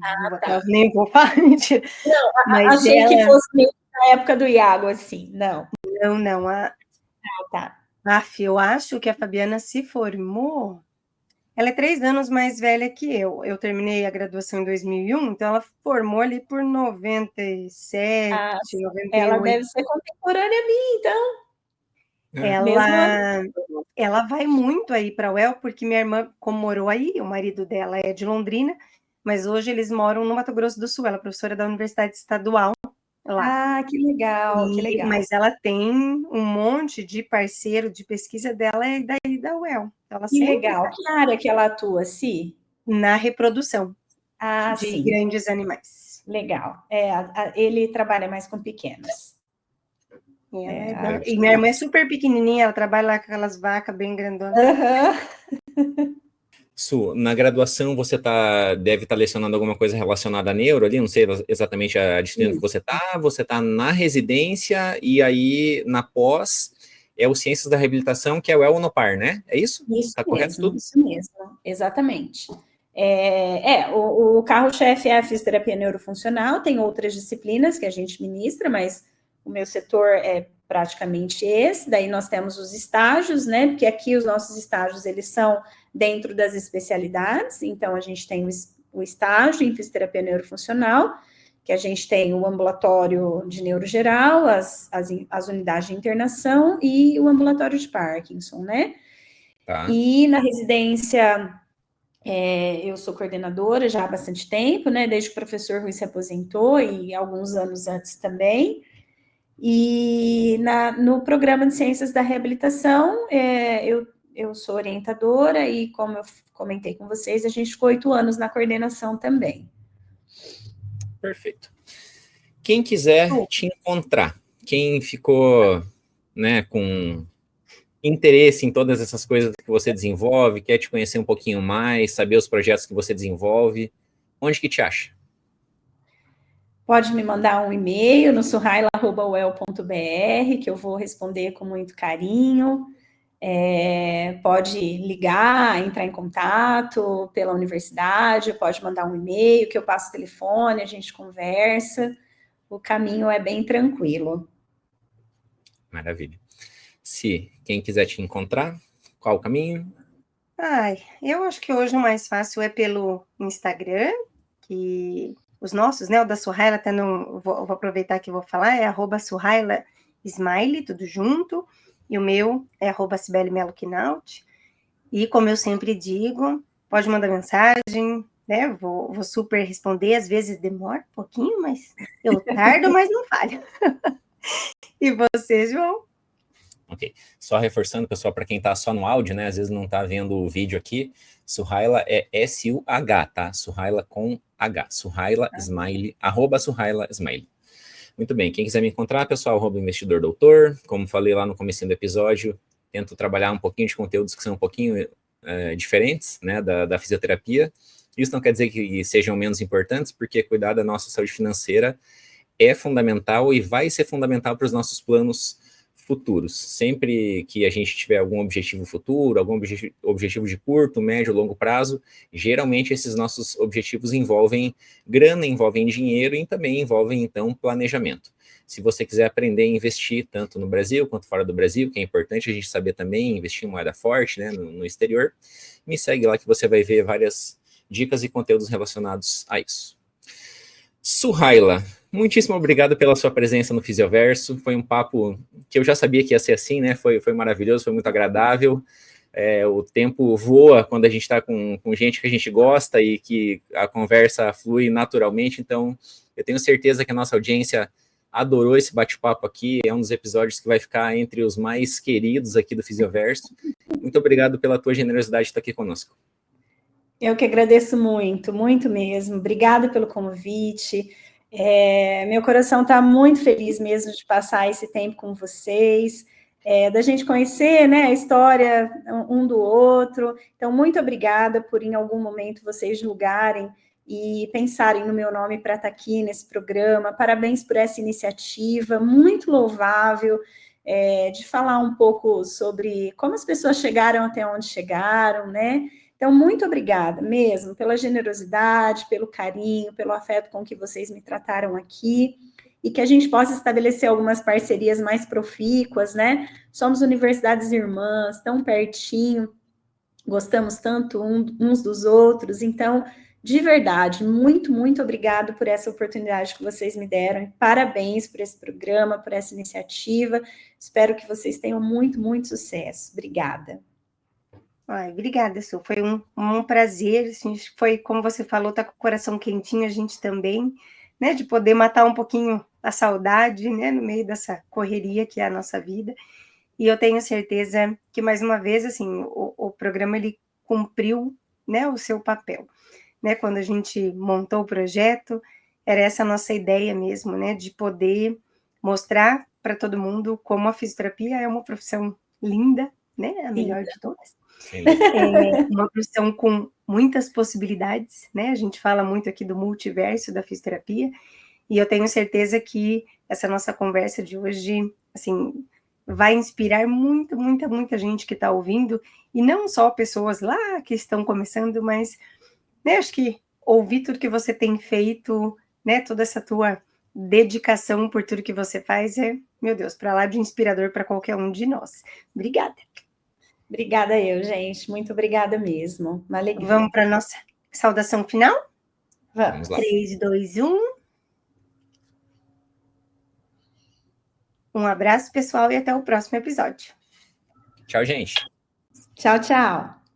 nem vou falar, mentira. Não, mas achei que fosse meio na época do Iago, assim, não. Não. Tá. Eu acho que a Fabiana se formou. Ela é 3 anos mais velha que eu. Eu terminei a graduação em 2001, então ela formou ali por 97, 98. Ela deve ser contemporânea a mim, então. Ela vai muito aí para a UEL, porque minha irmã, como morou aí, o marido dela é de Londrina, mas hoje eles moram no Mato Grosso do Sul. Ela é professora da Universidade Estadual lá. Que legal, que legal. Mas ela tem um monte de parceiro de pesquisa dela daí da UEL. Ela que legal. Que área que ela atua, Si? Na reprodução de sim. grandes animais. Legal. Ele trabalha mais com pequenos. E minha irmã é super pequenininha, ela trabalha lá com aquelas vacas bem grandonas. Su, na graduação você deve estar lecionando alguma coisa relacionada a neuro ali, não sei exatamente a disciplina que você está na residência e aí na pós é o Ciências da Reabilitação, que é o Unopar, né? É isso? Isso Tá correto tudo? Isso mesmo, exatamente. O carro-chefe é a fisioterapia neurofuncional, tem outras disciplinas que a gente ministra, mas o meu setor é praticamente esse. Daí nós temos os estágios, né? Porque aqui os nossos estágios, eles são dentro das especialidades. Então, a gente tem o estágio em fisioterapia neurofuncional, que a gente tem o ambulatório de neurogeral, as unidades de internação e o ambulatório de Parkinson, né? Tá. E na residência, eu sou coordenadora já há bastante tempo, né? Desde que o professor Rui se aposentou e alguns anos antes também. E no programa de Ciências da Reabilitação, eu sou orientadora e, como eu comentei com vocês, a gente ficou 8 anos na coordenação também. Perfeito. Quem quiser te encontrar, quem ficou, né, com interesse em todas essas coisas que você desenvolve, quer te conhecer um pouquinho mais, saber os projetos que você desenvolve, onde que te acha? Pode me mandar um e-mail no surraila@uel.br, que eu vou responder com muito carinho. Pode ligar, entrar em contato pela universidade, pode mandar um e-mail, que eu passo o telefone, a gente conversa. O caminho é bem tranquilo. Maravilha. Se quem quiser te encontrar, qual o caminho? Eu acho que hoje o mais fácil é pelo Instagram, que os nossos, né, o da Surraila, até não vou aproveitar que vou falar, é @Surraila Smile, tudo junto, e o meu é @Cibele Melo Quinaut. E como eu sempre digo, pode mandar mensagem, né? Vou super responder, às vezes demora um pouquinho, mas eu tardo, mas não falho. E você, João? Ok. Só reforçando, pessoal, para quem está só no áudio, né? Às vezes não está vendo o vídeo aqui. Surraila é S-U-H, tá? Surraila com H. Surraila Smile, @Surraila Smile. Muito bem. Quem quiser me encontrar, pessoal, @investidor doutor. Como falei lá no começo do episódio, tento trabalhar um pouquinho de conteúdos que são um pouquinho diferentes, né? Da fisioterapia. Isso não quer dizer que sejam menos importantes, porque cuidar da nossa saúde financeira é fundamental e vai ser fundamental para os nossos planos futuros. Sempre que a gente tiver algum objetivo futuro, algum objetivo de curto, médio, longo prazo, geralmente esses nossos objetivos envolvem grana, envolvem dinheiro e também envolvem, então, planejamento. Se você quiser aprender a investir tanto no Brasil quanto fora do Brasil, que é importante a gente saber também investir em moeda forte, né, no exterior, me segue lá que você vai ver várias dicas e conteúdos relacionados a isso. Surraila, muitíssimo obrigado pela sua presença no Fisioverso. Foi um papo que eu já sabia que ia ser assim, né? Foi maravilhoso, foi muito agradável. O tempo voa quando a gente está com gente que a gente gosta e que a conversa flui naturalmente. Então, eu tenho certeza que a nossa audiência adorou esse bate-papo aqui. É um dos episódios que vai ficar entre os mais queridos aqui do Fisioverso. Muito obrigado pela tua generosidade de estar aqui conosco. Eu que agradeço muito, muito mesmo. Obrigada pelo convite. Meu coração está muito feliz mesmo de passar esse tempo com vocês, da gente conhecer, né, a história um do outro. Então, muito obrigada por, em algum momento, vocês julgarem e pensarem no meu nome para estar aqui nesse programa. Parabéns por essa iniciativa, muito louvável, de falar um pouco sobre como as pessoas chegaram até onde chegaram, né? Então, muito obrigada mesmo pela generosidade, pelo carinho, pelo afeto com que vocês me trataram aqui e que a gente possa estabelecer algumas parcerias mais profícuas, né? Somos universidades irmãs, tão pertinho, gostamos tanto uns dos outros. Então, de verdade, muito, muito obrigado por essa oportunidade que vocês me deram. E parabéns por esse programa, por essa iniciativa. Espero que vocês tenham muito, muito sucesso. Obrigada. Obrigada, Su. Foi um prazer. Assim, foi, como você falou, tá com o coração quentinho, a gente também, né? De poder matar um pouquinho a saudade, né? No meio dessa correria que é a nossa vida. E eu tenho certeza que, mais uma vez, assim, o programa, ele cumpriu, né, o seu papel. Né? Quando a gente montou o projeto, era essa a nossa ideia mesmo, né? De poder mostrar para todo mundo como a fisioterapia é uma profissão linda, né? A melhor de todas. Uma profissão com muitas possibilidades, né? A gente fala muito aqui do multiverso da fisioterapia, e eu tenho certeza que essa nossa conversa de hoje, assim, vai inspirar muita gente que está ouvindo, e não só pessoas lá que estão começando, mas né? Acho que ouvir tudo que você tem feito, né? Toda essa tua dedicação por tudo que você faz meu Deus, para lá de inspirador para qualquer um de nós. Obrigada. Obrigada eu, gente. Muito obrigada mesmo. Uma alegria. Vamos para a nossa saudação final? Vamos lá. 3, 2, 1. Um abraço, pessoal, e até o próximo episódio. Tchau, gente. Tchau, tchau.